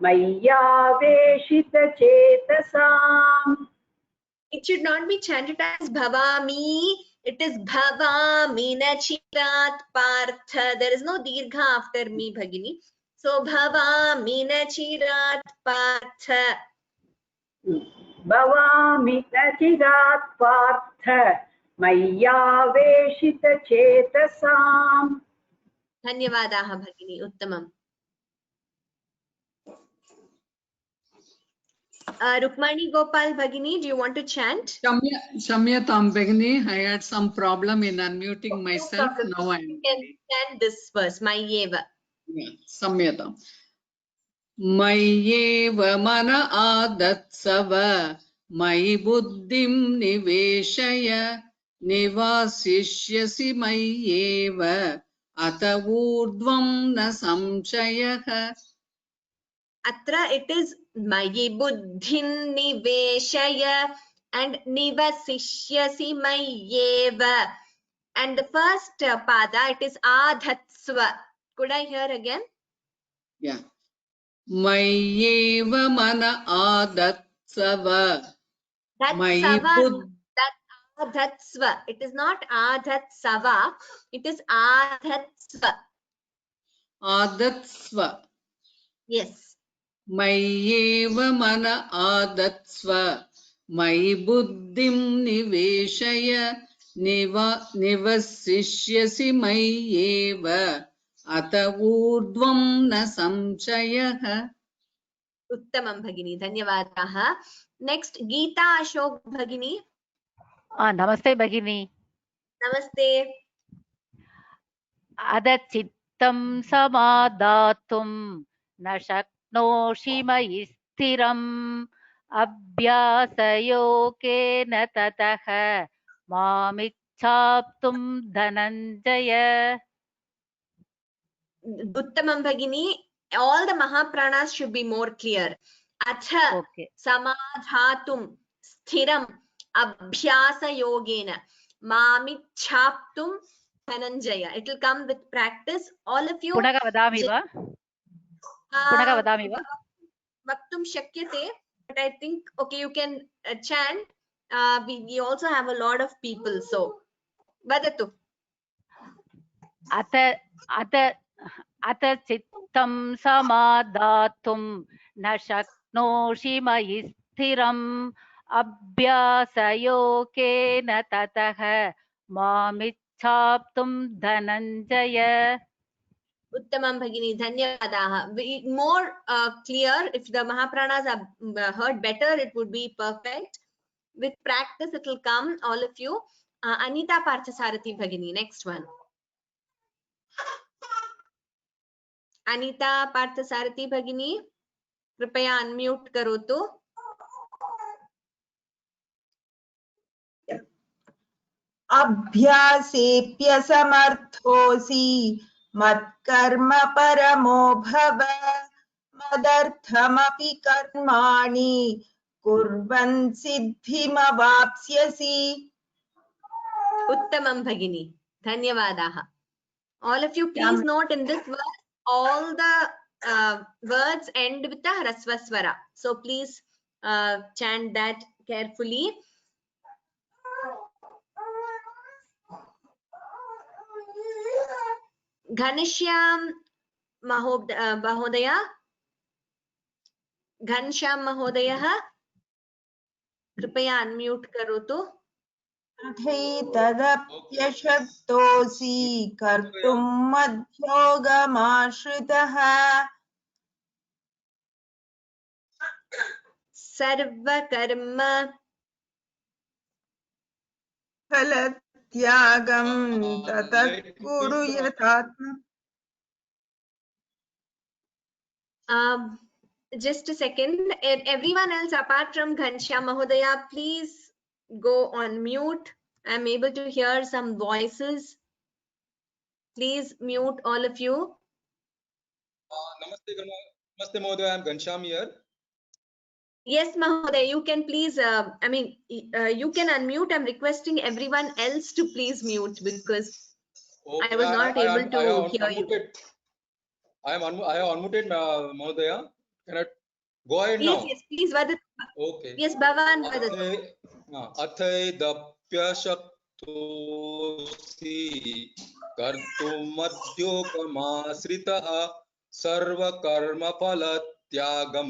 मय्यावेशित चेतसाम्. It should not be chanted as bhavami. It is bhavami na chirat partha. There is no dirgha after me, Bhagini. So bhavami na chirat partha. Bhavami na chirat partha मय्यावेशित चेतसाम्. धन्यवादाः भगिनी. उत्तमम्. Rukmani Gopal Bhagini, do you want to chant? Shamyatam Bhagini, I had some problem in unmuting myself. Now I can chant this verse. Mayeva. Samyatam. Mayeva mana adatsava mayi buddhim niveshaya nivasishyasi mayyeva ata urdhvam na samshayah. Atra it is mayi buddhin niveshaya and nivasishyasi mayyeva. And the first pada, it is adhatsva. Could I hear again? Yeah. Mayyeva mana adatsava. That's adhatsva. It is not adhatsava. It is adhatsva. Adatsva. Yes. Mayyeva mana adatsva. Mayi buddhim niveshaya nivasishyasi mayyeva अत ऊर्ध्वं न संशयः। उत्तमं भगिनी, धन्यवादाः। नेक्स्ट गीता अशोक भगिनी। नमस्ते भगिनी। नमस्ते। अदचित्तं समादातुं न शक्नोषि मयि स्थिरम् अभ्यासयोगेन ततः मामिच्छाप्तुं धनञ्जय। उत्तमं भगिनी, all the mahapranas should be more clear. Atha samadhatum sthiram abhyasa yogena mamichhaptum dhananjaya. It will come with practice. All of you. पुनः वदामि वा? पुनः वदामि वा? Vaktum shakyate, but I think okay, you can chant. We also have a lot of people, so vadatu. अत चित्तं समादातुं न शक्नोषि मयि स्थिरम् अभ्यासयोगेन ततः मामिच्छाप्तुं Dhananjaya. Uttamam Bhagini, dhanyawadaha. More clear, if the Mahapranas are heard better, it would be perfect. With practice, it will come, all of you. Anita Parthasarathi Bhagini, next one. Anita Parthasarathi Bhagini, कृपया unmute करो तो. अभ्यासेऽप्यसमर्थोऽसि मत्कर्म परमो भव मदर्थमपि कर्माणि कुर्वन् सिद्धिमवाप्स्यसि. Uttamam Bhagini, dhanyawadaha. All of you please note in this verse, all the words end with the hrasva swara. So please chant that carefully. Ghanshyam Mahodaya, Ghanshyam Mahodaya, कृपया unmute करो तो. तदप्यशक्तोऽसि कर्तुं मद्योगमाश्रितः सर्वकर्म फलत्यागं ततः कुरु यथात्म. Just a second. Everyone else apart from Ghanshyam Mahodaya, please go on mute. I'm able to hear some voices. Please mute all of you. Namaste Mahodaya, I'm Ghanshyam here. Yes, Mahodaya, you can please, you can unmute. I'm requesting everyone else to please mute because I was not able to hear you. I have unmuted Mahodaya. Can I go ahead now? Yes, please. Okay. Yes, Bhavan. Athai कर्तुमद्योगमाश्रितः सर्वकर्मफलत्यागं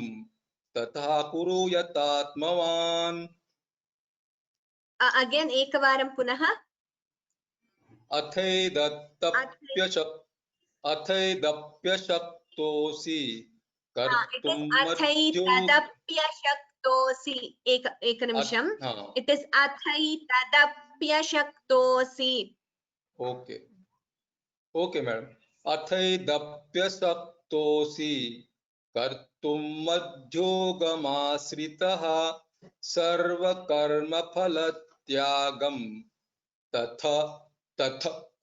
तथा कुरु यतात्मवान्. Again, ekavaram punaha. अथैदप्यशक्तोऽसि अथैतदप्यशक्तोऽसि. एक निमिषम. It is अथैतदप्यशक्तोऽसि. Okay. Okay, madam. अथैदप्यशक्तोऽसि कर्तुं मद्योगमाश्रितः सर्वकर्मफलत्यागं तथा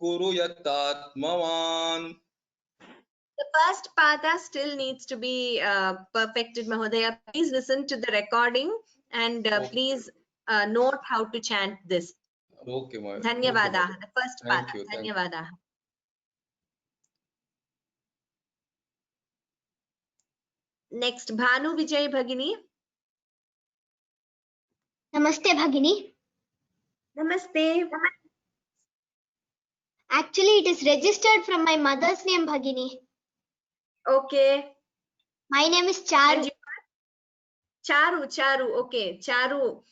कुरु यतात्मवान्. The first pada still needs to be perfected, Mahodaya. Please listen to the recording and please note how to chant this. Okay, Mahodaya. Dhanyavadaha. Okay, the first thank pada. You, Dhanyavadaha. Next, Bhanu Vijay Bhagini. Namaste Bhagini. Namaste. Actually, it is registered from my mother's name, Bhagini. Okay. My name is Charu. Charu. Okay, Charu.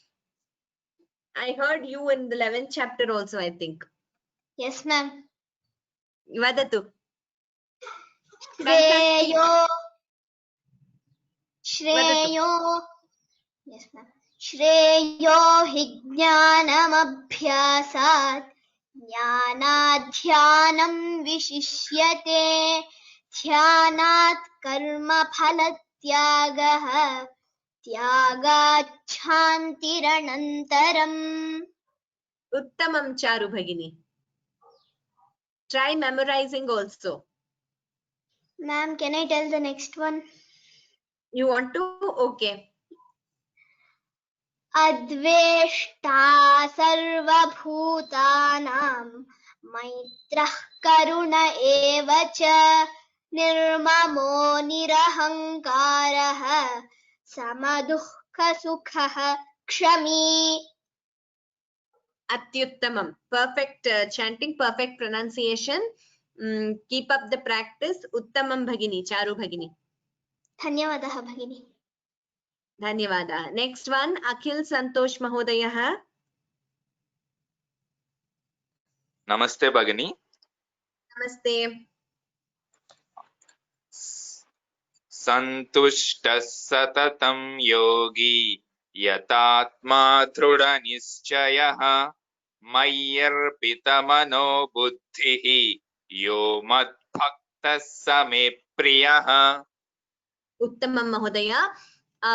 I heard you in the 11th chapter also, I think. Yes, ma'am. Vadatu. श्रेयो श्रेयो yes, ma'am. श्रेयो हि ज्ञानमभ्यासात् ज्ञानाध्यानं विशिष्यते ध्यानात् कर्मफलत्यागः त्यागाच्छान्तिरनन्तरम् उत्तमं चारु भगिनी. Try memorizing also. Ma'am, can I tell the next one? You want to? Okay. अद्वेष्टा सर्वभूतानां मैत्रः करुण एव च निर्ममो निरहङ्कारः समदुःखसुखः क्षमी. Atyuttamam. Perfect chanting, perfect pronunciation. Keep up the practice. Uttamam bhagini, Charu bhagini. धन्यवादः भगिनी. धन्यवादः. Next one, Akhil Santosh Mahodayah. Namaste Bhagini. Namaste. Santushtas satatam yogi yatatma dhrudha nischayah mayyarpitamano buddhihi yo madbhaktas same priyah. Uttamam Mahodaya.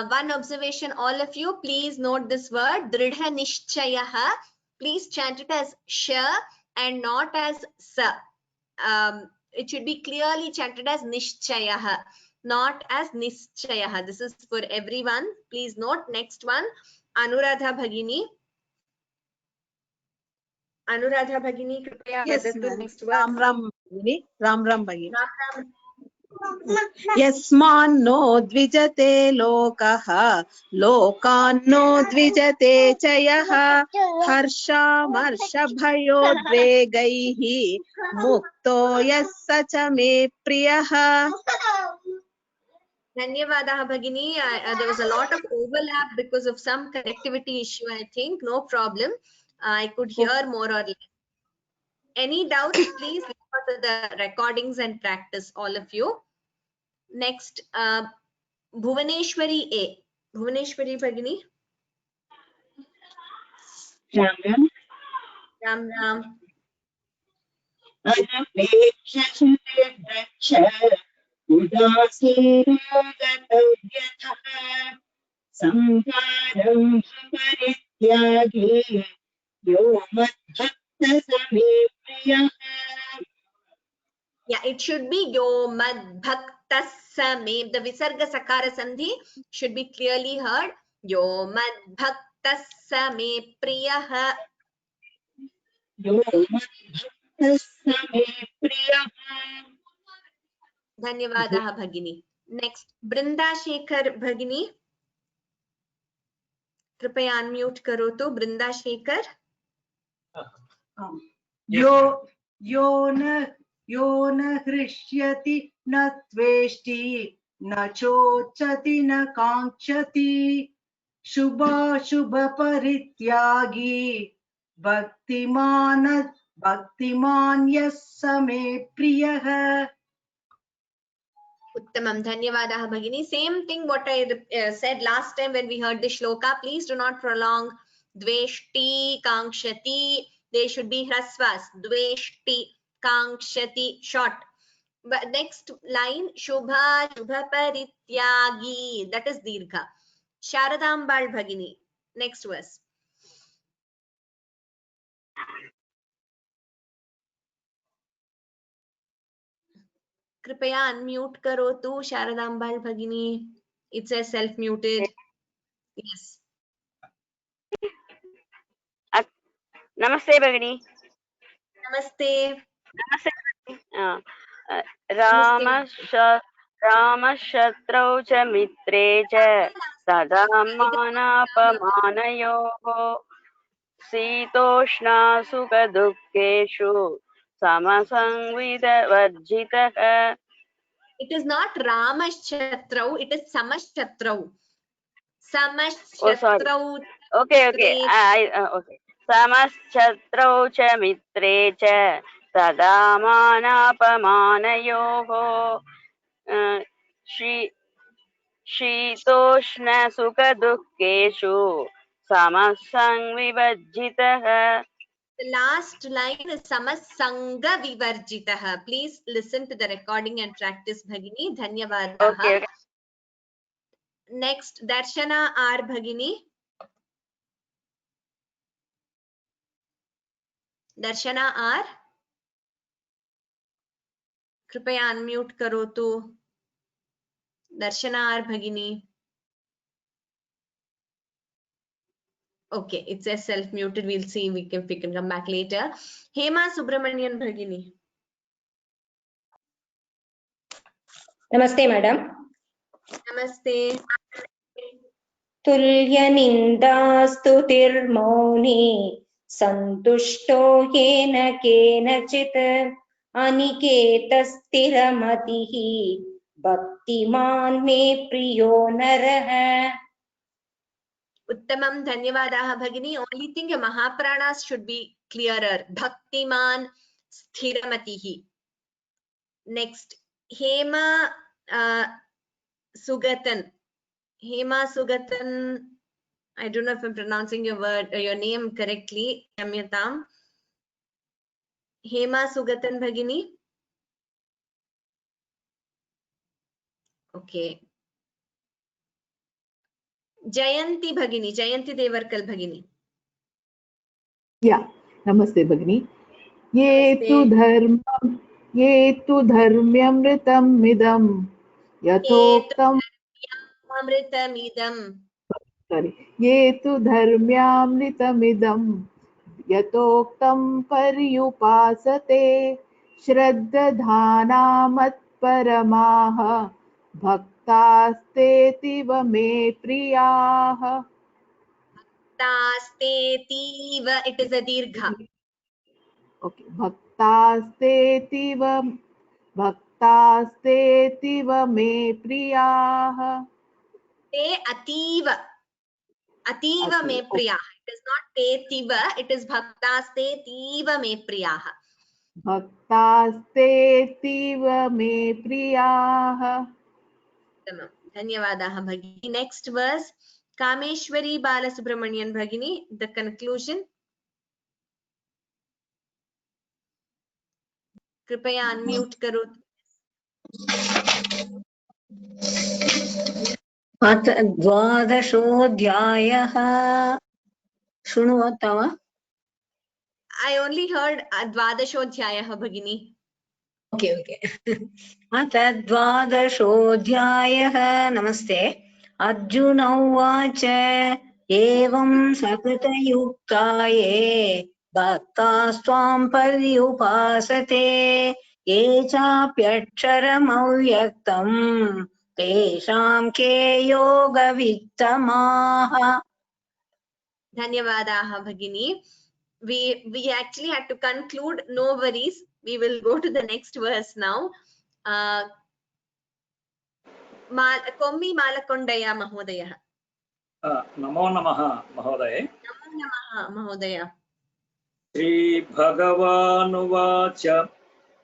One observation, all of you, please note this word, Dridha Nishchayah. Please chant it as Sha and not as Sa. It should be clearly chanted as Nishchayah, not as Nischayah. This is for everyone. Please note. Next one, Anuradha Bhagini. Anuradha Bhagini, कृपया वदतु next one. राम राम भगिनी. राम राम भगिनी. राम राम. यस्मान्नो द्विजते लोकः लोकान्नो द्विजते च यः हर्षामर्षभयोद्वेगैः मुक्तो यः स च मे प्रियः. Dhanyavadaha Bhagini. There was a lot of overlap because of some connectivity issue, I think. No problem. I could hear more or less. Any doubts, please refer to the recordings and practice, all of you. Next, Bhuvaneshwari A. Bhuvaneshwari Bhagini. Ram Ram. Ram Ram. उदासीनगतव्यथः संहारं परित्यागे यो मद्भक्तसमे प्रियः. Yeah, it should be Yo Madbhaktasame. The Visarga Sakara Sandhi should be clearly heard. Yo Madbhaktasame Priyaha. Yo Madbhaktasame Priyaha. Dhanyavadaha Bhagini. Next, Brinda Shekhar Bhagini. कृपया unmute करो तो Brinda Shekhar. यो न हृष्यति न त्वेष्टि न चोच्चति न काङ्क्षति शुभाशुभ परित्यागी भक्तिमान् यः स मे प्रियः. Uttamam. Dhanyavadaha Bhagini. Same thing what I said last time when we heard the shloka. Please do not prolong. Dveshti, Kankshati. They should be hrasvas. Dveshti, Kankshati, short. But next line, Shubha, Shubha Parityagi. That is Dirgha. Sharadambal Bhagini. Next verse. कृपया unmute करो तो शारदाम्बाल भगिनी. It says self muted. Yes. Namaste Bhagini. Namaste. रामशत्रौ च मित्रे च सदा मानापमानयोः शीतोष्णा सुखदुःखेषु समसंविदवर्जितः. It is not Ramashatrau, it is Samashatrau. Oh, sorry. Okay. Okay. Samashatrau cha mitre cha सदा मानापमानयोः शीतोष्णसुखदुःखेषु समः संविवर्जितः. The last line is samasanga vivarjitah. Please listen to the recording and practice, Bhagini. Dhanyavadaha. Okay, okay. Next, Darshana R. Bhagini. Darshana R. कृपया unmute करोतु. Darshana R. Bhagini. Okay, it says self-muted. We'll see if we can come back later. Hema Subramanian Bhagini. Namaste, madam. Namaste. तुल्यनिन्दास्तुतिर्मौनी सन्तुष्टो येन केनचित् अनिकेतस्थिरमतिः भक्तिमान् मे प्रियो नरः. Uttamam, dhanyavadaha Bhagini. Only thing your Mahapranas should be clearer. Bhaktiman sthiramatihi. Next, Hema Sugatan. Hema Sugatan. I don't know if I'm pronouncing your name correctly. Yamyatam. Hema Sugatan Bhagini. Okay. Jayanti Bhagini. Jayanti Devarkal Bhagini. Yeah. Namaste Bhagini. ये तु धर्म्यमृतं मिदं यथोक्तं ये तु धर्म्यामृतमिदं यथोक्तं पर्युपासते श्रद्धानामत्परमाः भक्तास्तेतीव मे प्रियाः. Tastetiva, it is a dirgha. Okay. भक्तास्तेतीव मे प्रियाः. Te ativa. Ativa me priyaha. It is not te tiva, it is bhaktaste tiva me priyaha. Bhaktastetiva me priyaha. Tamam. Dhanyavadaha Bhagini. Next verse, Kameshwari Balasubramanian Bhagini, the conclusion. Kripaya unmute karo. अथ द्वादशोऽध्यायः. शृण्वता वा? I only heard Dvadashodhyayah Bhagini. Okay. अथ द्वादशोऽध्यायः. नमस्ते. अर्जुन उवाच एवं सततयुक्ताये भक्तास्त्वां पर्युपासते ये चाप्यक्षरमव्यक्तं तेषां के योगवित्तमाः. Dhanyavadaha Bhagini. We actually had to conclude. No worries. We will go to the next verse now. Kommi Malakondaya Mahodaya. Namo Namaha Mahodaya. Namo Namaha Mahodaya. Shri Bhagawanuvacha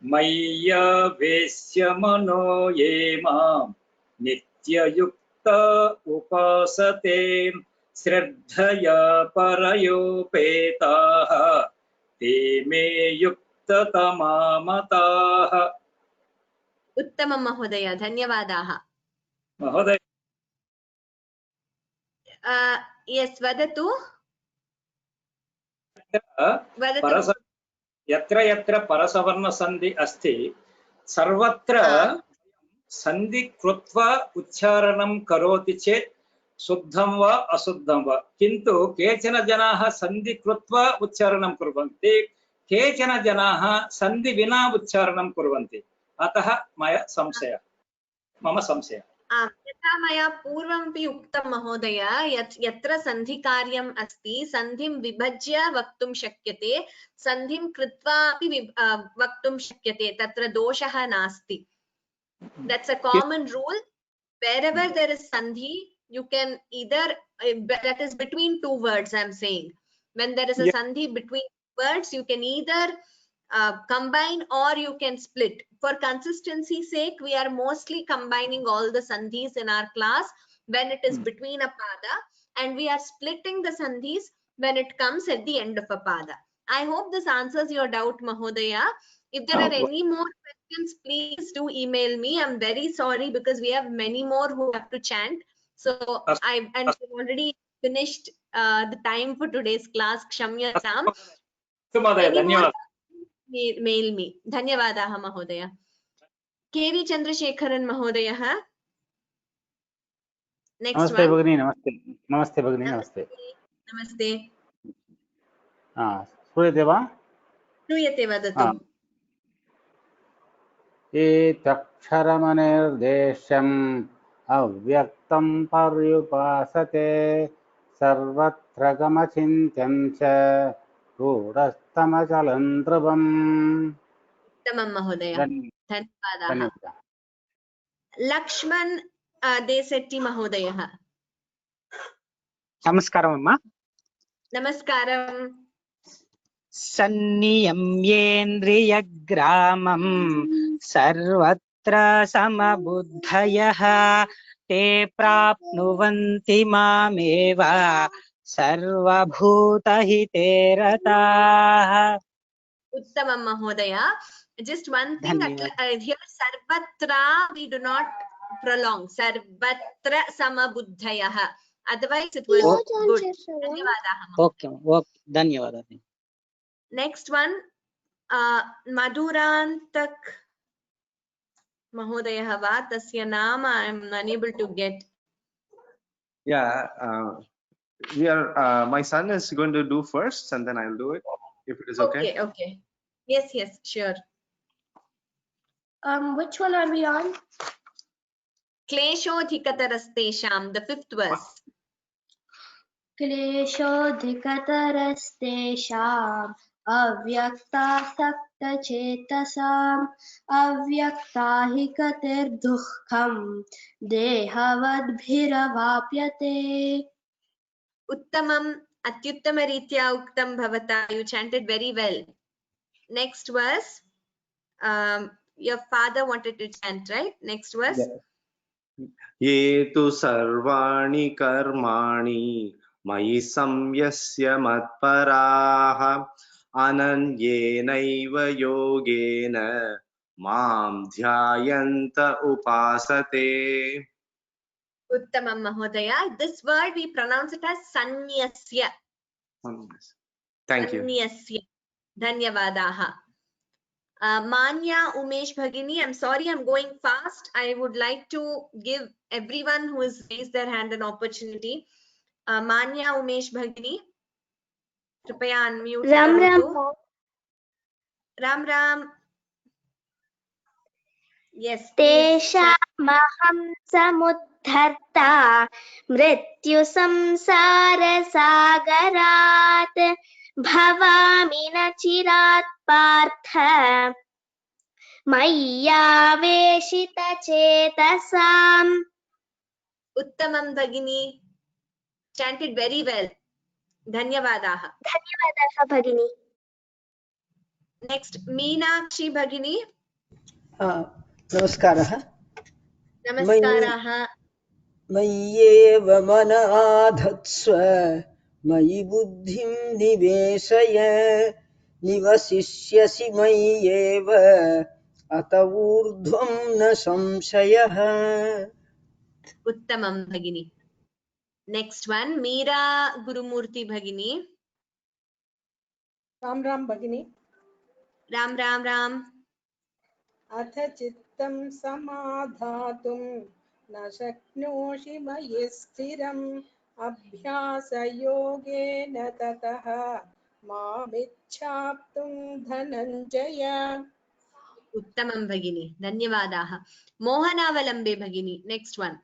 Maya Vesya Mano Yemam Nitya Yukta Upasate Shraddhaya Parayopetaha Te me Yukta Tamamataha. Uttama Mahodaya. Dhanyavadaha. Mahodaya. Yes, Vadatu. यत्र यत्र परसवर्ण संधि अस्ति सर्वत्र संधि कृत्वा उच्चारणं करोति चेत् शुद्धं वा अशुद्धं वा. किन्तु केचन जनाः संधि कृत्वा उच्चारणं कुर्वन्ति, केचन जनाः संधि विना उच्चारणं कुर्वन्ति. अतः मम संशयः. यथा मया पूर्वमपि उक्तं महोदय, यत्र सन्धिकार्यम् अस्ति सन्धिं विभज्य वक्तुं शक्यते, सन्धिं कृत्वा अपि वक्तुं शक्यते, तत्र दोषः नास्ति. That's a common rule. Wherever there is sandhi, you can either, that is between two words I'm saying. When there is a sandhi between words, you can either combine or you can split. For consistency's sake, we are mostly combining all the sandhis in our class when it is between a pada, and we are splitting the sandhis when it comes at the end of a pada. I hope this answers your doubt, Mahodaya. If there are any more questions, please do email me. I'm very sorry because we have many more who have to chant. So I've already finished the time for today's class. Kshamyatam. Mail me. Dhanyavadaha Mahodaya. KV Chandrasekharan Mahodaya. Next नमस्ते one. भगिनी, नमस्ते नमस्ते भगिनी, नमस्ते नमस्ते. श्रूयते वा? श्रूयते, वदतु. एतक्षरमनिर्देश्यम् अव्यक्तं पर्युपासते सर्वत्र गमचिन्त्यं च गूढस्तमचलं ध्रुवम्. उत्तमं महोदय, धन्यवादाः. लक्ष्मण देशेट्टी महोदयः. नमस्कारम् अम्मा. नमस्कारम्. सन्नियम्येन्द्रियग्रामं सर्वत्र समबुद्धयः ते प्राप्नुवन्ति मामेव सर्वभूतहिते रताः. उत्तमं महोदय. Just one thing, here sarvatra we do not prolong. Sarvatra samabuddhayah. Otherwise it was good. Dhanyavadaha. Okay, धन्यवादाः. Next one, Madhurantak Mahodayah va, tasya naam I am unable to get. Yeah, my son is going to do first and then I'll do it, if it is okay. Okay. Yes, sure. Which one are we on? Kleshodhikatarastesham, the 5th verse. क्लेशोऽधिकतरस्तेषाम् अव्यक्तासक्तचेतसाम् अव्यक्ता हि गतिर्दुःखम् देहवद्भिरवाप्यते. Uttamam atyuttama ritya uktam bhavata. You chanted very well. Next verse. Your father wanted to chant, right? Next verse. Ye tu sarvani karmani mayi samyasya matparaha ananyenaiva yogena mam dhyayanta upasate. Uttamam Mahodaya. This word we pronounce it as sanyasya. Thank you. Sanyasya. Dhanyavadaha. Manya Umesh Bhagini, I'm sorry I'm going fast. I would like to give everyone who has raised their hand an opportunity. Manya Umesh Bhagini, कृपया unmute करोतु. Ram. Yes. तेषामहं समुद्धर्ता मृत्यु संसार सागरात् भवामि न चिरात् Partha मय्यावेशित चेतसाम्. Uttamam Bhagini. Chanted very well. Dhanyavadaha. धन्यवादाः भगिनी. Next, Meenakshi Bhagini. नमस्कारः. Namaskaraha. मय्येव मन आधत्स्व मयि बुद्धिं निवेशय निवसिष्यसि मय्येव अत ऊर्ध्वं न संशयः. Uttamam Bhagini. Next one, Meera Gurumurthy Bhagini. Ram भगिनी. राम. अथ चित्तं समाधातुं न शक्नोषि मयि स्थिरम् अभ्यासयोगेन ततः मामिच्छाप्तुं Dhananjaya. Uttamam Bhagini. Dhanyavadaha. Mohanavalambe Bhagini. Next one.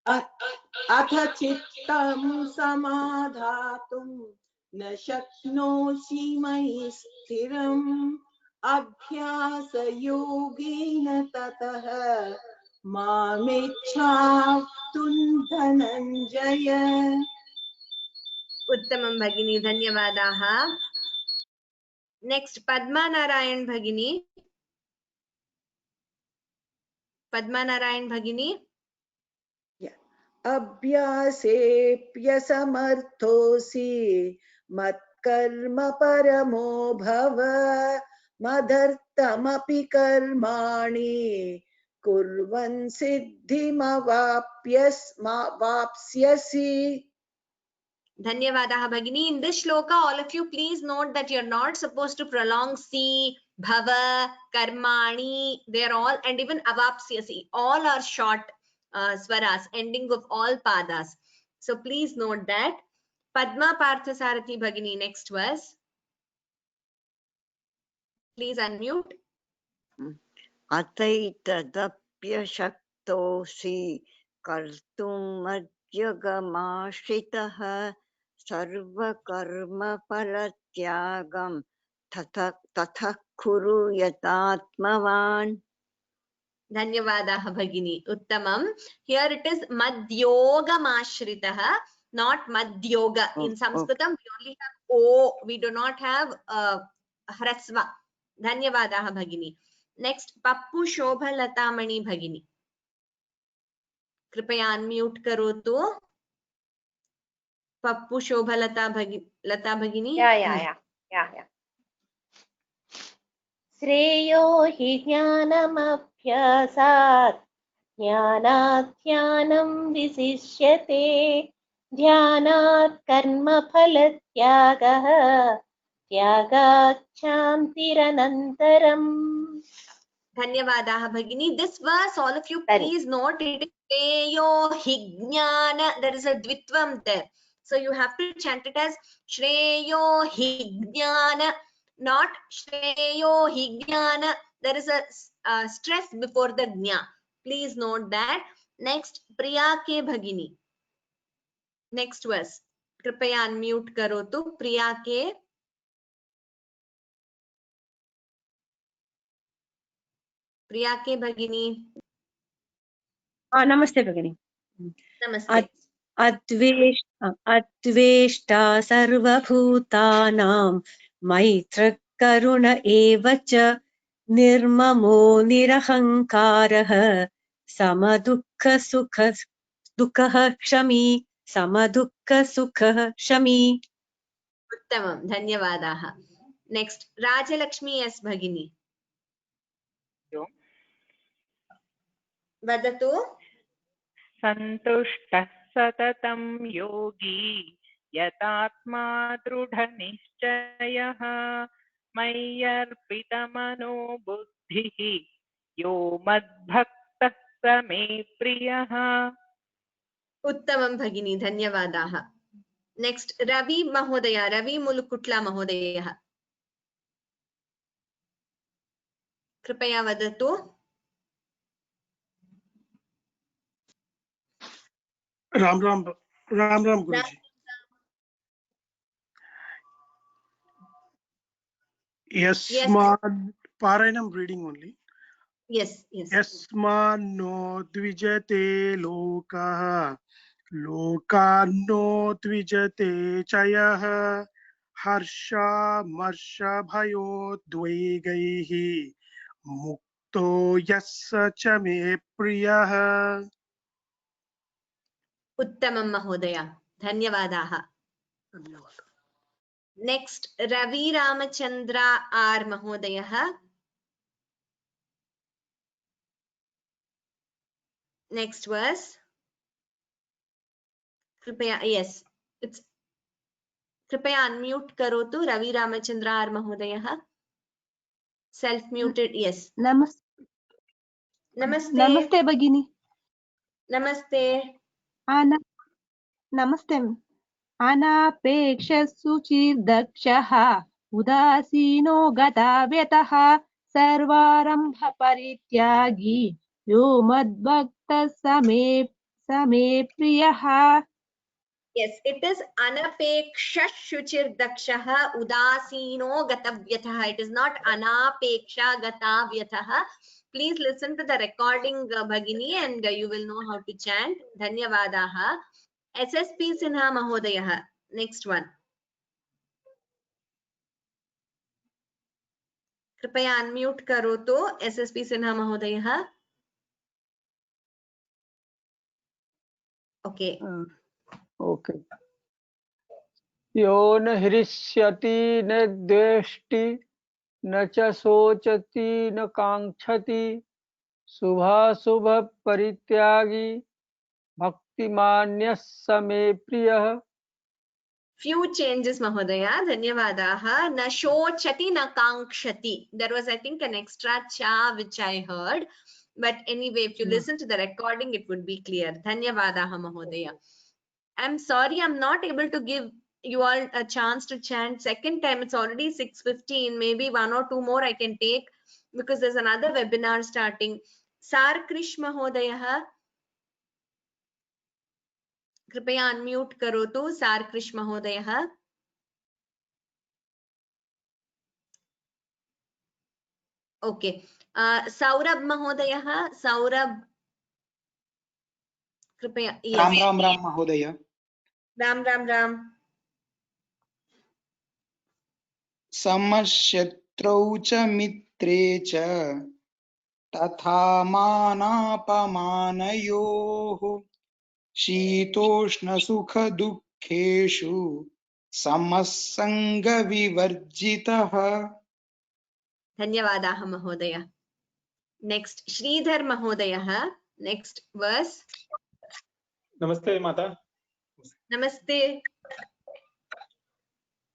अथ चित्तं समाधातुं न शक्नोषि मयि स्थिरम् अभ्यासयोगेन ततः मामिच्छाप्तुं Dhananjaya. Uttamam Bhagini. Dhanyavadaha. Next, Padma Narayan Bhagini. Padma Narayan Bhagini. अभ्यासेऽप्यसमर्थोऽसि मत्कर्म परमो भव मदर्थमपि कर्माणि कुर्वन् सिद्धिमवाप्स्यसि. Dhanyavadaha Bhagini. In this shloka, all of you please note that you're not supposed to prolong si, bhava, karmani. They're all, and even avapsyasi. All are short swaras, ending of all padas. So please note that. Padma Parthasarathi Bhagini, next verse. Please unmute. अतैतदप्यशक्तोऽसि कर्तुमद्यगमाश्रितः सर्वकर्मफलत्यागं ततः कुरु यतात्मवान्. Dhanyavadaha Bhagini. Uttamam. Here it is Madhyoga Mashritaha, not Madhyoga. In Sanskritam, we only have O. We do not have Hrasva. Dhanyavadaha Bhagini. Next, Pappu Shobha Latamani Bhagini. Kripaya unmute karotu. Pappu Shobha Lata Bhagini. Yeah. श्रेयो हि ज्ञानमभ्यासात् ज्ञानात् ध्यानं विशिष्यते ध्यानात् कर्मफलत्यागः त्यागात् शान्तिरनन्तरम्. Dhanyavadaha Bhagini. This verse, all of you please note, it is Shreyo Hijnana. There is a dvitvam there. So you have to chant it as Shreyo Hijnana, not Shreyo Hijnana. There is a stress before the Jna. Please note that. Next, Priya Ke Bhagini. Next verse. Kripaya unmute karotu. Priya Ke. Priya Ke Bhagini. Namaste Bhagini. Namaste. अद्वेष्टा सर्वभूतानां मैत्रः करुण एव च निर्ममो निरहङ्कारः समदुःखसुखः क्षमी. Uttamam. Dhanyavadaha. Next, Rajalakshmi S. Bhagini. Vadatu. सन्तुष्टः सततं योगी यतात्मा दृढनिश्चयः मय्यर्पितमनो बुद्धिः यो मद्भक्तः स मे प्रियः. Uttamam Bhagini. Dhanyavadaha. Next, Ravi Mahodaya. Ravi Mulukutla Mahodaya. Kripaya vadatu. Ram Guruji. Yes, Parayanam reading only. Yes. Yasmano dvijate lokaha lokano dvijate chayah harsha marsha bhayo dvegaihi mukto yassa cha me priyah. Uttamam Mahodaya. Dhanyavadaha. Next, Ravi Ramachandra R. Mahodaya. Next verse. Kripaya, yes. It's Kripaya unmute karotu. Ravi Ramachandra R. Mahodaya. Self-muted, yes. Namaste. Namaste Bhagini. Namaste. Namaste. अनापेक्ष सुचिर्दक्षः उदासीनो गताव्यतः सर्वारम्भ परित्यागी यो मद्भक्तः स मे प्रियः. Yes, it is anapeksha shuchirdakshaha udasino gatavyatah. It is not anapeksha gatavyatah. Please listen to the recording, Bhagini, and you will know how to chant. Dhanyavadaha. SSP Sinha Mahodaya. Next one. कृपया अनम्यूट करोतु SSP सिन्हा महोदयः। Okay okay. यो न हृष्यति न द्वेष्टि न च शोचति न काङ्क्षति शुभाशुभ परित्यागी भक्तिमान्यः स मे प्रियः। few changes mahodaya, धन्यवादाः। न शोचति न काङ्क्षति, there was I think an extra cha which I heard, but anyway if you listen to the recording it would be clear. धन्यवादाः mahodaya. I'm sorry I'm not able to give you all a chance to chant second time. It's already 6:15. Maybe one or two more I can take because there's another webinar starting. Sarkrish mahodayah, कृपया अनम्यूट करोतु सारकृष् महोदयः। ओके सौरभ महोदयः, सौरभ कृपया। राम महोदय। राम समशत्रौ च मित्रे च तथा मानापमानयोः शीतोष्णसुखदुःखेषु समसङ्गविवर्जितः। धन्यवादाः महोदय। नेक्स्ट श्रीधर महोदयः, नेक्स्ट वर्स। नमस्ते माता। नमस्ते।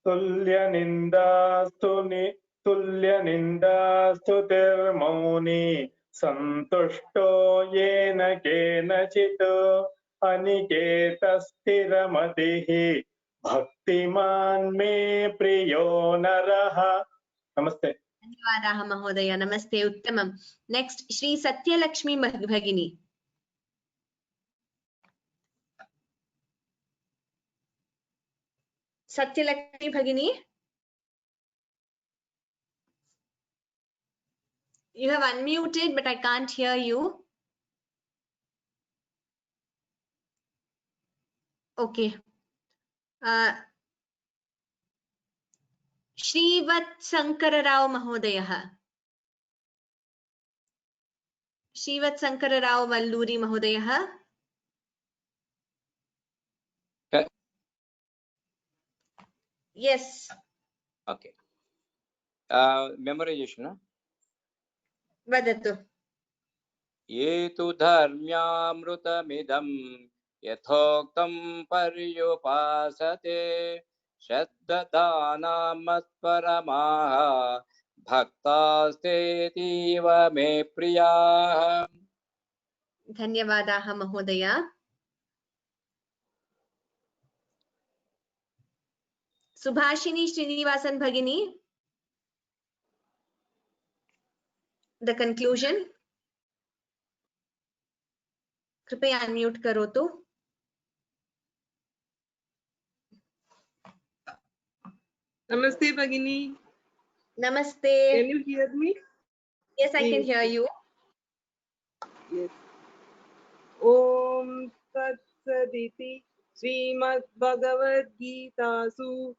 तुल्यनिन्दास्तुतिर्मौनी सन्तुष्टो येन केनचित् अनिकेतस्थिरमतिः भक्तिमान् मे प्रियो नरः। नमस्ते। धन्यवादाः महोदय, नमस्ते, उत्तमं। नेक्स्ट श्री सत्यलक्ष्मी भगिनी। सत्यलक्ष्मी भगिनी, you have unmuted but I can't hear you. Okay. श्रीवत् Shankar Rao महोदयः, श्रीवत् शंकर राव वल्लूरी महोदयः। Yes. Okay. Memorization. वदतु। ये तु धर्म्यामृतमिदं यथोक्तं पर्युपासते श्रद्धदानां मत्परमाः भक्तास्तेतीव मे प्रियाः। धन्यवादाः महोदय। सुभाषिनी श्रीनिवासन भगिनी, the conclusion. कृपया अनम्यूट करोतु। Namaste Bhagini. Namaste. Can you hear me? Yes, I can hear you. Yes. Om Tat Saditi Srimad Bhagavad Gitasu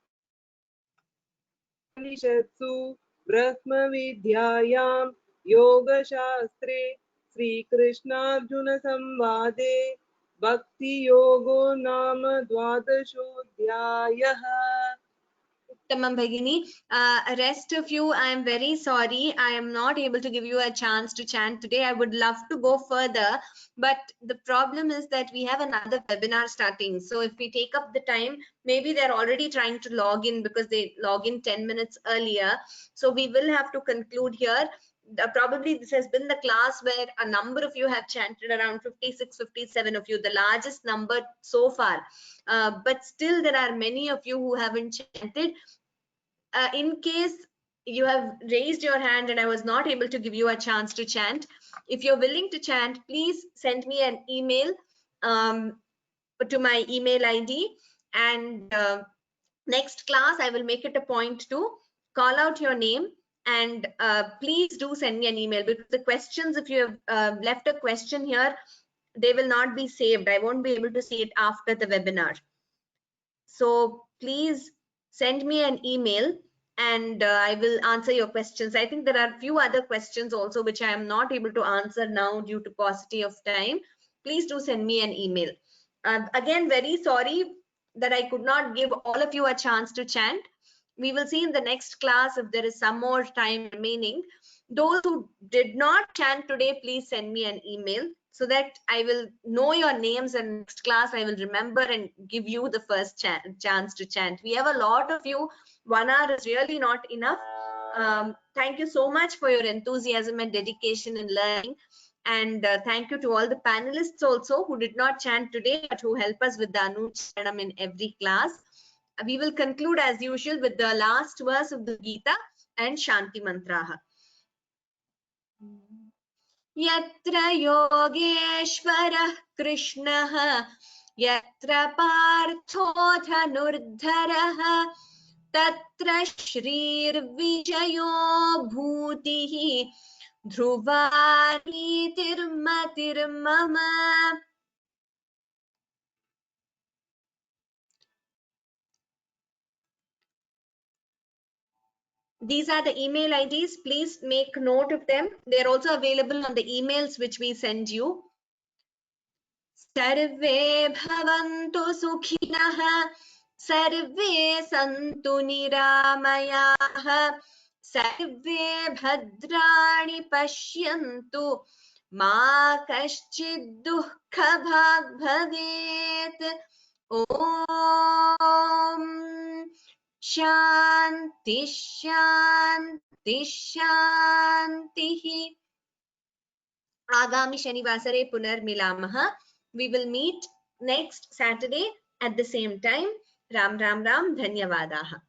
Upanishatsu Brahma Vidyayam Yoga Shastre Sri Krishna Arjuna Samvade Bhakti Yogo Nama Dvadashodhyayah. Uttamam Bhagini. Rest of you, I am very sorry. I am not able to give you a chance to chant today. I would love to go further, but the problem is that we have another webinar starting. So if we take up the time, maybe they're already trying to log in because they log in 10 minutes earlier. So we will have to conclude here. Probably this has been the class where a number of you have chanted, around 56, 57 of you, the largest number so far. But still there are many of you who haven't chanted. In case you have raised your hand and I was not able to give you a chance to chant, if you're willing to chant, please send me an email to my email ID, and next class I will make it a point to call out your name, and please do send me an email, because the questions, if you have left a question here, they will not be saved. I won't be able to see it after the webinar. So please send me an email and I will answer your questions. I think there are a few other questions also which I am not able to answer now due to paucity of time. Please do send me an email. Again, very sorry that I could not give all of you a chance to chant. We will see in the next class if there is some more time remaining. Those who did not chant today, please send me an email so that I will know your names, and next class I will remember and give you the first chance to chant. We have a lot of you. 1 hour is really not enough. Thank you so much for your enthusiasm and dedication in learning. And thank you to all the panelists also who did not chant today but who help us with the Anucharanam in every class. We will conclude as usual with the last verse of the Gita and Shanti Mantraha. Yatra Yogeshwarah Krishnah Yatra Partho Dhanurdharah Tatra Shrir Vijayo Bhutihi Dhruvani Tirmatirmama. These are the email IDs. Please make note of them. They're also available on the emails which we send you. Sarve bhavantu sukhinah, sarve santu niramayah, sarve bhadrani pashyantu, ma kaschid dukkha bhag bhavet. Om Shanti Shanti Shanti. Agami Shanivasare Punarmilamaha. We will meet next Saturday at the same time. Ram Ram Ram. Dhanyavadaha.